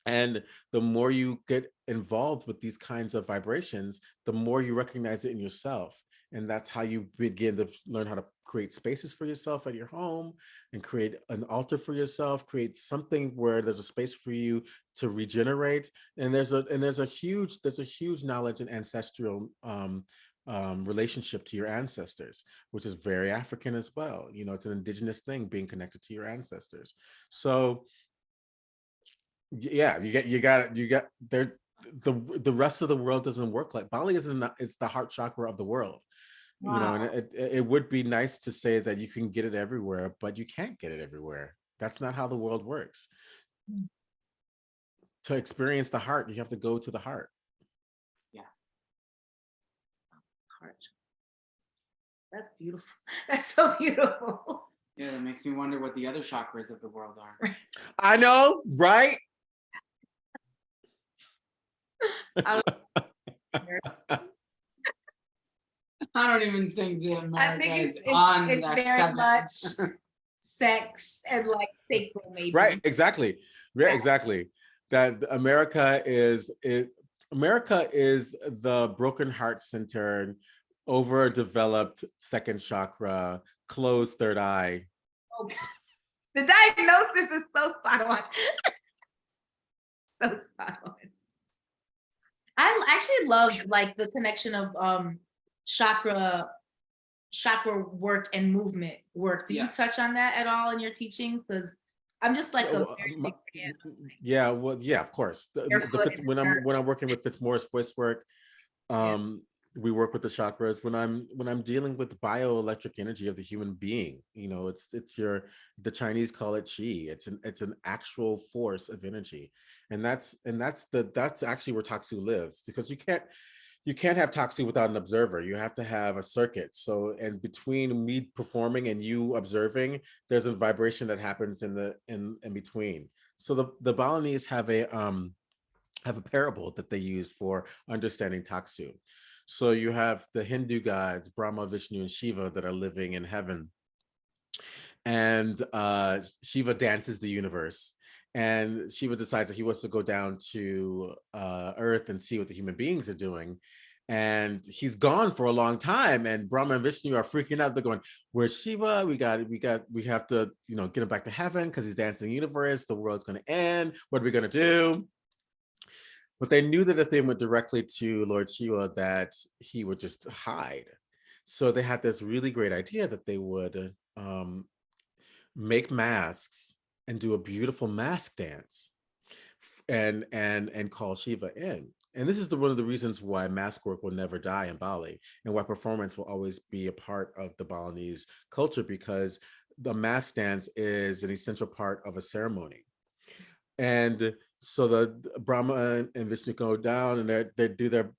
And the more you get involved with these kinds of vibrations, the more you recognize it in yourself. And that's how you begin to learn how to create spaces for yourself at your home, and create an altar for yourself, create something where there's a space for you to regenerate. And there's a huge knowledge and ancestral relationship to your ancestors, which is very African as well. It's an indigenous thing, being connected to your ancestors. So yeah, you got there. The rest of the world doesn't work like Bali it's the heart chakra of the world. Wow. And it would be nice to say that you can get it everywhere, but you can't get it everywhere. That's not how the world works. To experience the heart, you have to go to the heart. Yeah. Heart. That's beautiful. That's so beautiful. Yeah, that makes me wonder what the other chakras of the world are. I know, right? I I don't even think that I America think is on it's that very seven. much sex and like sacral, maybe. Right, exactly. Yeah, Yeah. exactly. That America is the broken heart center, overdeveloped second chakra, closed third eye. Oh, God. The diagnosis is so spot on. So spot on. I actually love like the connection of chakra work and movement work. Do you Yeah. touch on that at all in your teaching? Because I'm just like a Well, very big fan of yeah, well, yeah, of course. barefoot and When I'm working with Fitzmaurice voice work, yeah. we work with the chakras. When I'm dealing with the bioelectric energy of the human being, it's the Chinese call it qi. It's an actual force of energy, and that's actually where Taksu lives, because you can't have Taksu without an observer. You have to have a circuit. So, and between me performing and you observing, there's a vibration that happens in between. So the Balinese have a parable that they use for understanding Taksu. So you have the Hindu gods, Brahma, Vishnu, and Shiva, that are living in heaven. And Shiva dances the universe. And Shiva decides that he wants to go down to Earth and see what the human beings are doing. And he's gone for a long time. And Brahma and Vishnu are freaking out. They're going, "Where's Shiva? We have to, get him back to heaven because he's dancing the universe. The world's going to end. What are we going to do?" But they knew that if they went directly to Lord Shiva, that he would just hide. So they had this really great idea that they would make masks and do a beautiful mask dance and call Shiva in. And this is one of the reasons why mask work will never die in Bali, and why performance will always be a part of the Balinese culture, because the mask dance is an essential part of a ceremony. And so the Brahma and Vishnu go down, and they do their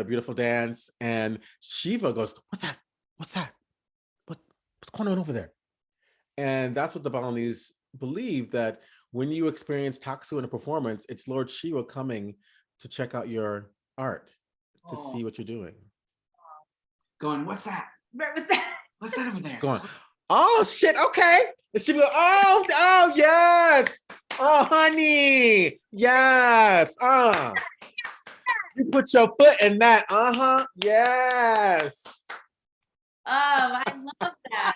beautiful dance, and Shiva goes, "What's that? What's that? What's going on over there?" And that's what the Balinese believe, that when you experience Taksu in a performance, it's Lord Shiva coming to check out your art, to see what you're doing. Going, what's that? Where was that? What's that over there? Going, "Oh shit, okay." And Shiva, "Oh yes, oh honey, yes, you put your foot in that, yes." Oh, I love that.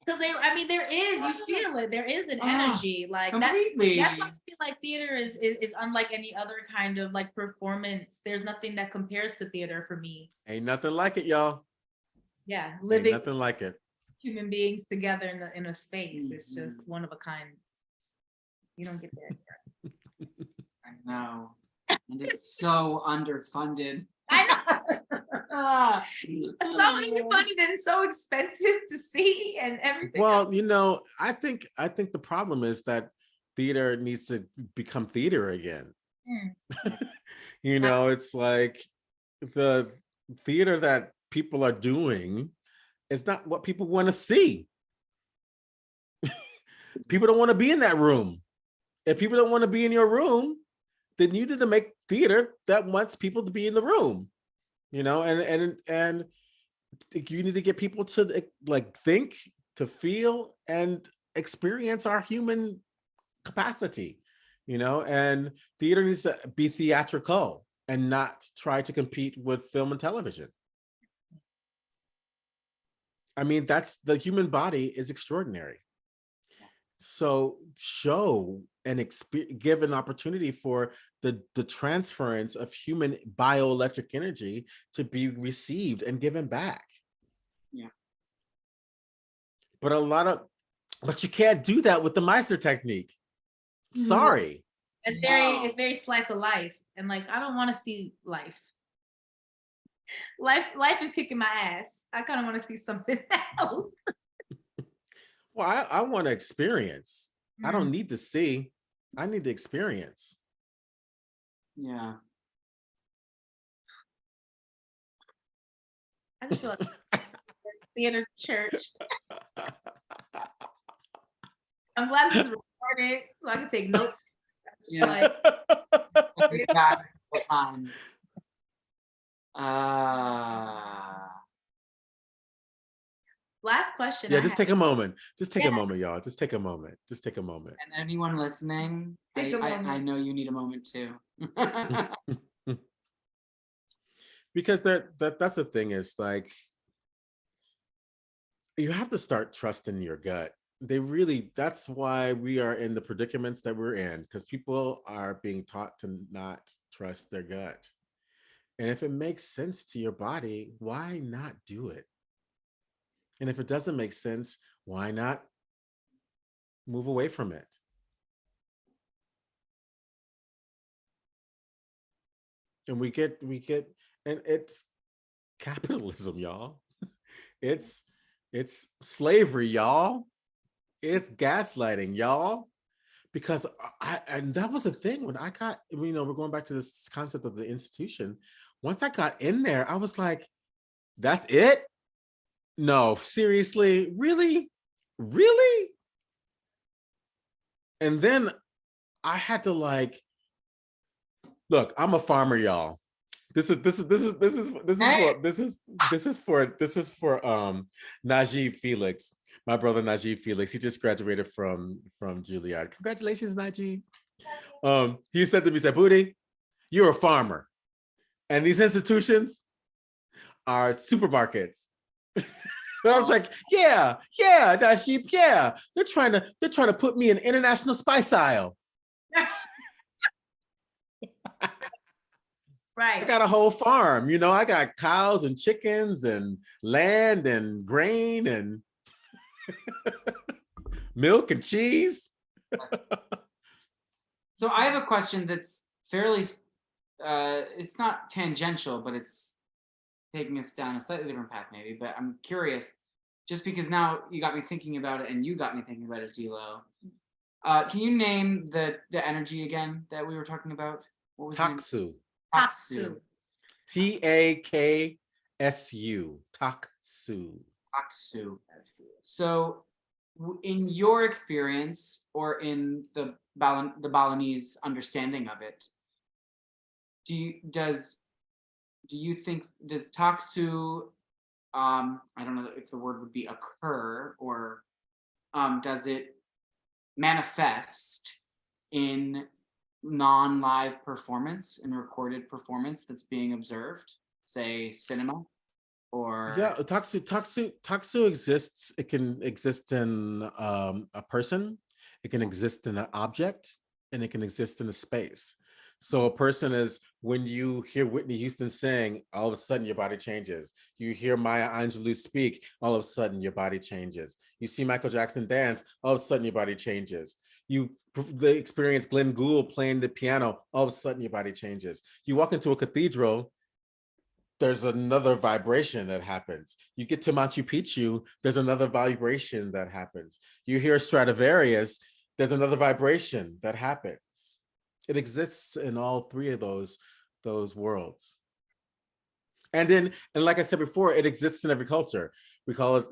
Because there is, you feel it. There is an energy like completely. That's why I feel like theater is unlike any other kind of like performance. There's nothing that compares to theater for me. Ain't nothing like it, y'all. Yeah, Ain't living nothing like it. human beings together in a space. It's just one of a kind. You don't get that. I know. And it's so underfunded. I know. So underfunded and so expensive to see and everything. Well, I think the problem is that theater needs to become theater again. It's like the theater that people are doing is not what people want to see. People don't want to be in that room. If people don't want to be in your room, then you need to make theater that wants people to be in the room. And you need to get people to like think, to feel, and experience our human capacity. And theater needs to be theatrical and not try to compete with film and television. I mean, that's the human body is extraordinary. So show and give an opportunity for the transference of human bioelectric energy to be received and given back. Yeah. But you can't do that with the Meister technique. Sorry. It's very slice of life. And like, I don't want to see life. Life is kicking my ass. I kind of want to see something else. Well, I want to experience. I don't need to see. I need to experience. Yeah. I just feel like theater church. I'm glad this is recorded so I can take notes. Yeah. Like, We've got it times. Uh, last question. Yeah, I just have. take a moment. Just take a Yeah. moment, y'all. Just take a moment. Just take a moment. and anyone listening, Take a I moment. know you need a moment too. Because that's the thing is like you have to start trusting your gut. That's why we are in the predicaments that we're in, because people are being taught to not trust their gut. And if it makes sense to your body, why not do it? And if it doesn't make sense, why not move away from it? And and it's capitalism, y'all. It's slavery, y'all. It's gaslighting, y'all. Because and that was the thing when I got, we're going back to this concept of the institution. Once I got in there, I was like, that's it? No, seriously, really? Really? And then I had to like, look, I'm a farmer, y'all. This is for Najee Felix, my brother Najee Felix. He just graduated from Juilliard. Congratulations, Najee. He said to me, said, Budi, you're a farmer. And these institutions are supermarkets. I was like, yeah, Najee, yeah. They're trying to put me in international spice aisle. Right. I got a whole farm, I got cows and chickens and land and grain and milk and cheese. So I have a question that's fairly, it's not tangential, but it's taking us down a slightly different path maybe, but I'm curious, just because now you got me thinking about it and you got me thinking about it, D'Lo. Can you name the energy again that we were talking about? What was Taksu. Taksu. Taksu. Taksu. Taksu. So in your experience or in the Balinese understanding of it, do you think, does Taksu, I don't know if the word would be occur, or does it manifest in non-live performance and recorded performance that's being observed, say cinema? Or Yeah, taksu exists. It can exist in a person, it can exist in an object, and it can exist in a space. So a person is, when you hear Whitney Houston sing, all of a sudden your body changes. You hear Maya Angelou speak, all of a sudden your body changes. You see Michael Jackson dance, all of a sudden your body changes. You experience Glenn Gould playing the piano, all of a sudden your body changes. You walk into a cathedral, there's another vibration that happens. You get to Machu Picchu, there's another vibration that happens. You hear Stradivarius, there's another vibration that happens. It exists in all three of those worlds. And like I said before, it exists in every culture. We call it,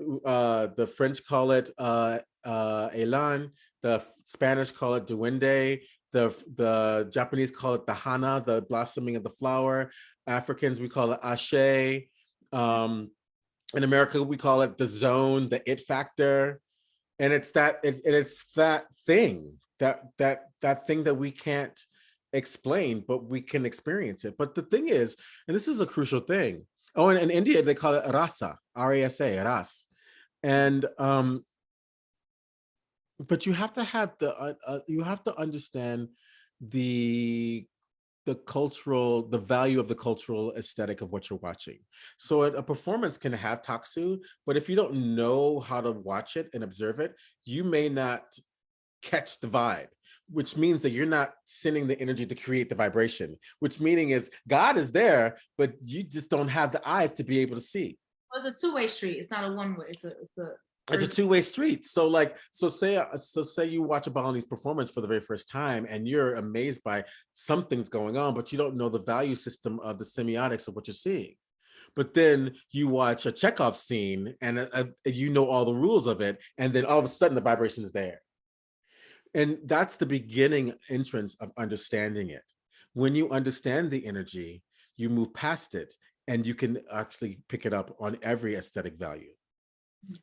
the French call it Elan, the Spanish call it Duende, the Japanese call it the Hana, the blossoming of the flower. Africans, we call it Ashe. In America, we call it the zone, the it factor. And it's that thing, that thing that we can't explain, but we can experience it. But the thing is, and this is a crucial thing. Oh, and in India, they call it rasa, R-A-S-A, ras. And but you have to have you have to understand the value of the cultural aesthetic of what you're watching. So a performance can have taksu, but if you don't know how to watch it and observe it, you may not catch the vibe, which means that you're not sending the energy to create the vibration, which meaning is God is there, but you just don't have the eyes to be able to see. Well, it's a two-way street. It's not a one-way. It's a two-way street. So say you watch a Balinese performance for the very first time and you're amazed by something's going on, but you don't know the value system of the semiotics of what you're seeing. But then you watch a Chekhov scene and you know all the rules of it, and then all of a sudden the vibration is there. And that's the beginning entrance of understanding it. When you understand the energy, you move past it and you can actually pick it up on every aesthetic value.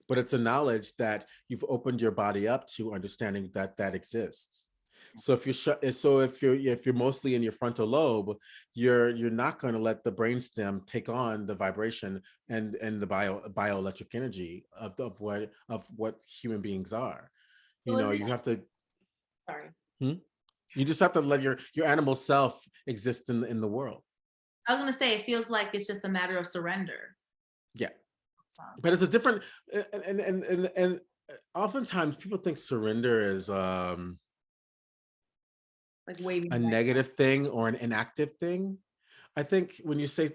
But it's a knowledge that you've opened your body up to understanding that that exists. So if you're mostly in your frontal lobe, you're not going to let the brainstem take on the vibration and the bioelectric energy of what human beings are. So You have to. Sorry. You just have to let your animal self exist in the world. I was gonna say it feels like it's just a matter of surrender. Yeah. But it's a different and oftentimes people think surrender is like waving a back. negative thing or an inactive thing. I think when you say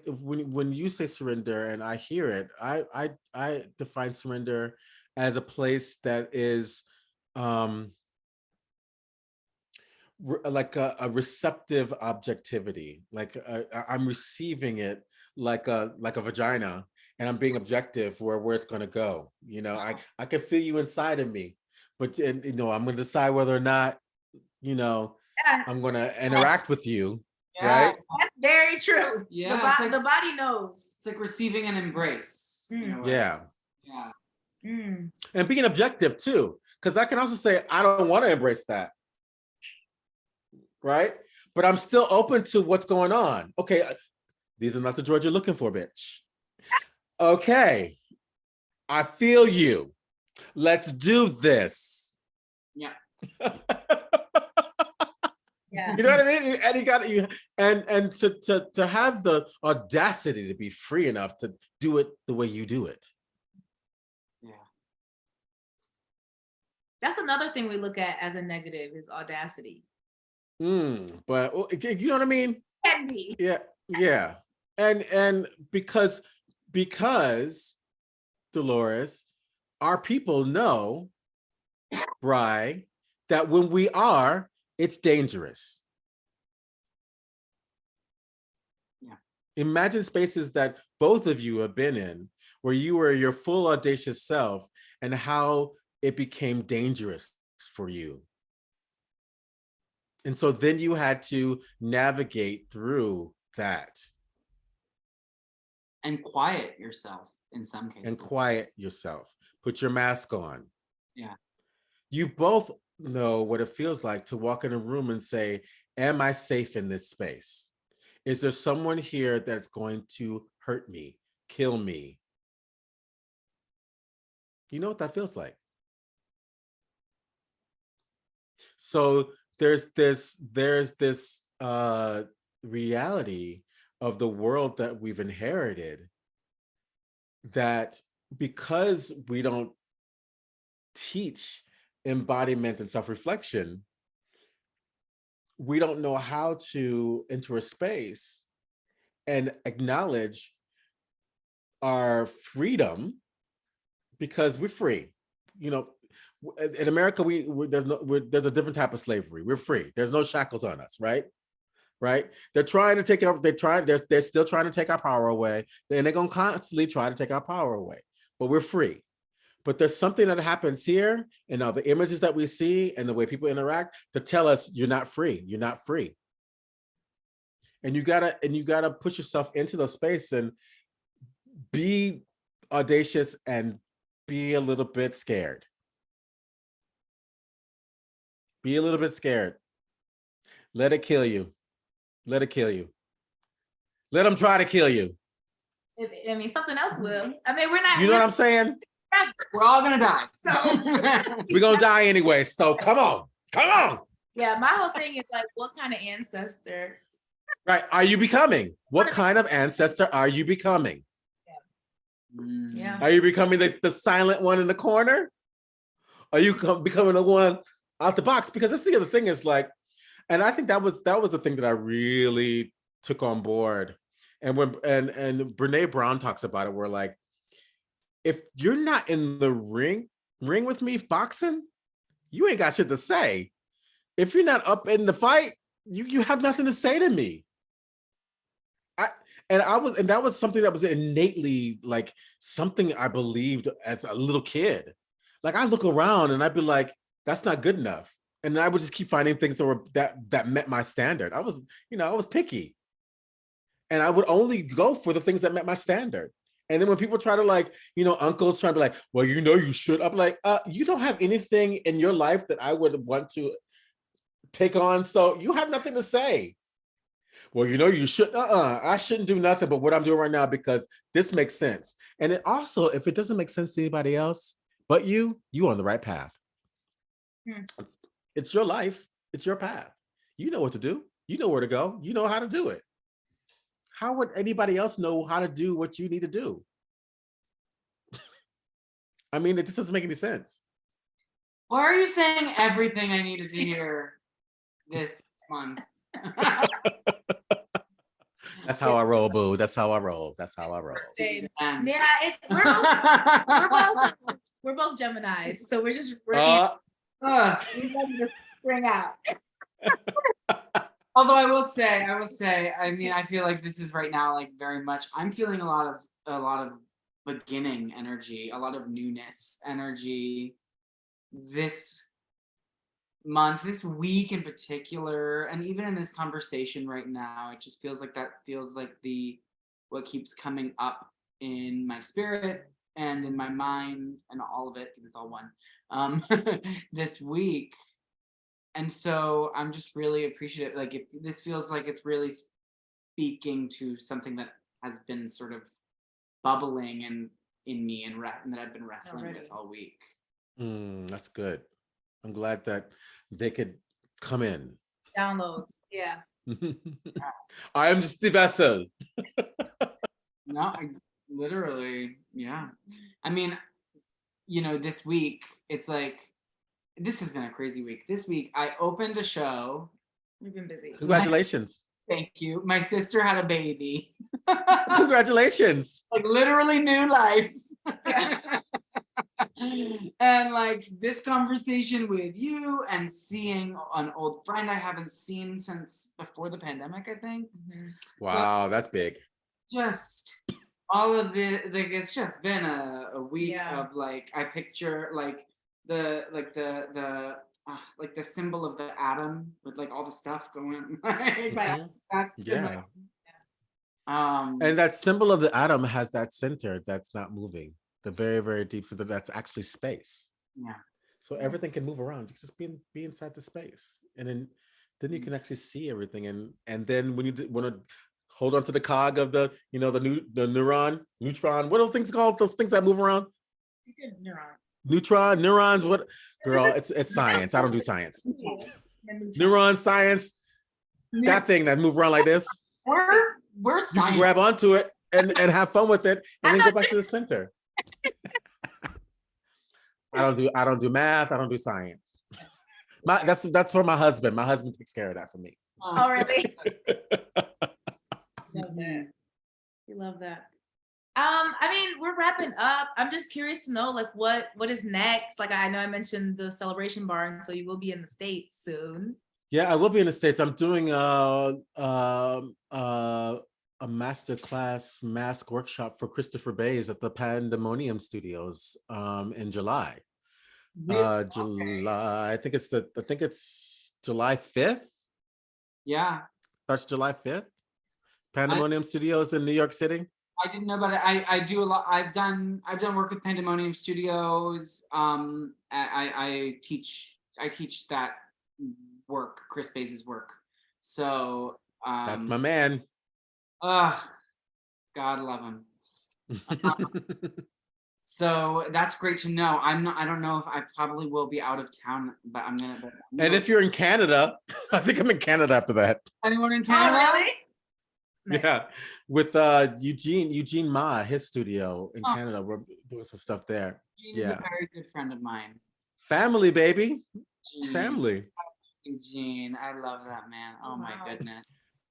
surrender and I hear it, I define surrender as a place that is like a receptive objectivity, like I'm receiving it like a vagina, and I'm being objective where it's going to go. I can feel you inside of me, but I'm going to decide whether or not I'm going to interact with you. Yeah. Right? That's very true. Yeah, the body knows. It's like receiving an embrace. Yeah. Yeah. And being objective too, because I can also say I don't want to embrace that. Right? But I'm still open to what's going on. Okay, these are not the droids you're looking for, bitch. Okay, I feel you. Let's do this. Yeah. Yeah. You know what I mean? And you got you and to have the audacity to be free enough to do it the way you do it. Yeah. That's another thing we look at as a negative is audacity. But you know what I mean? Can be. Yeah. And because Dolores, our people know, Bri, that when we are, it's dangerous. Yeah. Imagine spaces that both of you have been in where you were your full audacious self and how it became dangerous for you. And so then you had to navigate through that. And quiet yourself in some cases. And quiet yourself. Put your mask on. Yeah. You both know what it feels like to walk in a room and say, am I safe in this space? Is there someone here that's going to hurt me, kill me? You know what that feels like. So there's this reality of the world that we've inherited that because we don't teach embodiment and self-reflection, we don't know how to enter a space and acknowledge our freedom because we're free. In America, there's a different type of slavery. We're free. There's no shackles on us, right? They're trying to take they're still trying to take our power away. And they're gonna constantly try to take our power away, but we're free. But there's something that happens here and all the images that we see and the way people interact to tell us you're not free. You're not free. And you gotta push yourself into the space and be audacious and be a little bit scared. Be a little bit scared. Let it kill you. Let it kill you. Let them try to kill you. I mean, something else will. I mean, we're not. You know what I'm saying? We're all gonna die. So we're gonna die anyway. So come on. Yeah, my whole thing is like, what kind of ancestor? Right. Are you becoming? What kind of ancestor are you becoming? Yeah. Are you becoming the silent one in the corner? Are you becoming the one out the box? Because that's the other thing is like, and I think that was the thing that I really took on board. And when and Brene Brown talks about it, where like, if you're not in the ring with me boxing, you ain't got shit to say. If you're not up in the fight, you have nothing to say to me. and that was something that was innately like something I believed as a little kid. Like I look around and I'd be like, that's not good enough. And then I would just keep finding things that met my standard. I was, I was picky. And I would only go for the things that met my standard. And then when people try to like, uncles trying to be like, well, you should. I'm like, you don't have anything in your life that I would want to take on. So you have nothing to say. Well, you should, I shouldn't do nothing but what I'm doing right now because this makes sense. And it also, if it doesn't make sense to anybody else but you on the right path. It's your life. It's your path. You know what to do. You know where to go. You know how to do it. How would anybody else know how to do what you need to do? I mean, it just doesn't make any sense. Why are you saying everything I needed to hear this month? That's how I roll, boo. That's how I roll. That's how I roll. Yeah, we're both Geminis, so we're ready to spring out. Although I will say, I mean, I feel like this is right now, like very much, I'm feeling a lot of beginning energy, a lot of newness energy this month, this week in particular, and even in this conversation right now, it just feels like what keeps coming up in my spirit and in my mind and all of it, because it's all one, this week. And so I'm just really appreciative. Like this feels like it's really speaking to something that has been sort of bubbling in me and that I've been wrestling with all week. That's good. I'm glad that they could come in. Downloads, yeah. I am just the vessel. No, literally, yeah. I mean, this week, it's like, this has been a crazy week. This week, I opened a show. We've been busy. Congratulations. Thank you. My sister had a baby. Congratulations. Like literally new life. And like this conversation with you and seeing an old friend I haven't seen since before the pandemic, I think. Wow, that's big. Just all of it's just been a week of like, I picture like the symbol of the atom with like all the stuff going. That's yeah. And that symbol of the atom has that center that's not moving. The very, very deep center that's actually space. Yeah. So everything can move around. You just be inside the space, and then you can actually see everything. And then when you want to hold on to the cog of the neutron. What are those things called? Those things that move around? Neurons. What, girl? It's science. I don't do science. Neuron science. That thing that move around like this. We're science. You can grab onto it and have fun with it, and then go back to the center. I don't do math. I don't do science. That's for my husband. My husband takes care of that for me. Oh, really? Love that. We love that. I mean, we're wrapping up. I'm just curious to know, like, what is next? Like, I know I mentioned the Celebration Barn, so you will be in the States soon. Yeah, I will be in the States. I'm doing a masterclass mask workshop for Christopher Bays at the Pandemonium Studios in July. July. I think it's July 5th. Yeah. Starts July 5th. Pandemonium Studios in New York City. I didn't know about it. I do a lot. I've done work with Pandemonium Studios. I teach that work, Chris Bays' work. So that's my man. God love him. So that's great to know. I don't know if I probably will be out of town, but I'm gonna. And if you're in Canada, I think I'm in Canada after that. Anyone in Canada? Oh, really? Yeah, with Eugene Ma, his studio in Canada. We're doing some stuff there. He's a very good friend of mine. Family, baby. Eugene. Family. Eugene, I love that man. Oh my goodness.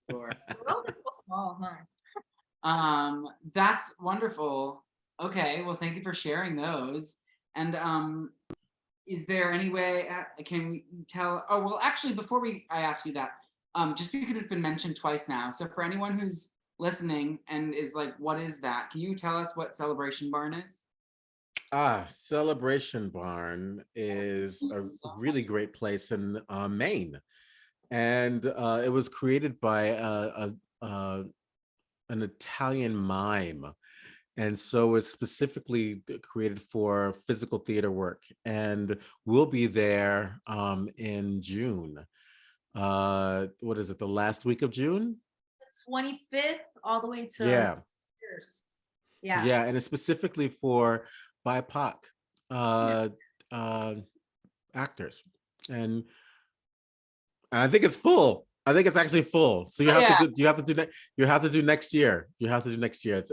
Sure. The world is so small, huh? That's wonderful. Okay, well, thank you for sharing those. And is there any way, can we tell, actually, before I ask you that, just because it's been mentioned twice now, so for anyone who's listening and is like, what is that? Can you tell us what Celebration Barn is? Celebration Barn is a really great place in Maine, and it was created by an Italian mime, and so it's specifically created for physical theater work. And we'll be there in June. What is it? The last week of June? The 25th all the way to Yeah, 1st. Yeah. yeah, and it's specifically for BIPOC uh, actors, and I think it's full. I think it's actually full. So you have to do. You have to do. You have to do next year. You have to do next year. It's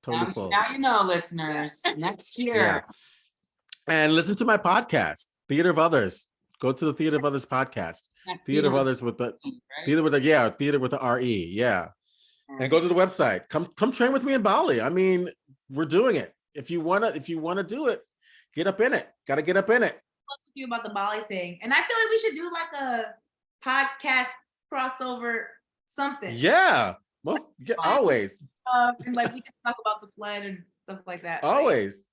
totally full. Now you know, listeners. Next year. Yeah. And listen to my podcast, Theater of Others. Go to the Theater of Others podcast. Theater of Others with the theater with the theater with the RE. Yeah. And go to the website. Come train with me in Bali. I mean, we're doing it. If you wanna do it, get up in it. Gotta get up in it. With you about the Bali thing, and I feel like we should do like a podcast crossover something. Yeah, always. And like we can talk about the flood and stuff like that. Always.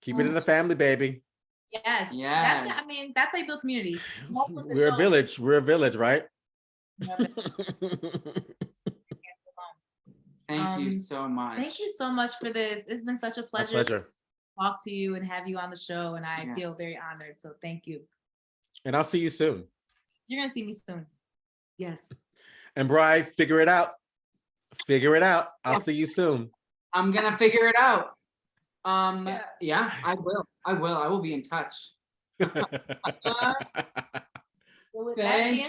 Keep it in the family, baby. Yes. Yes. That's, I mean, that's how you build community. We're a village. We're a village, right? Thank you so much. Thank you so much for this. It's been such a pleasure. My pleasure. To talk to you and have you on the show, and I feel very honored. So thank you. And I'll see you soon. You're gonna see me soon. Yes. And Bri, figure it out. Figure it out. I'll see you soon. I'm gonna figure it out. Yeah, I will. I will be in touch. Thank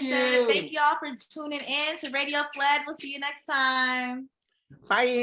you. Thank you all for tuning in to Radio Fled. We'll see you next time. Bye.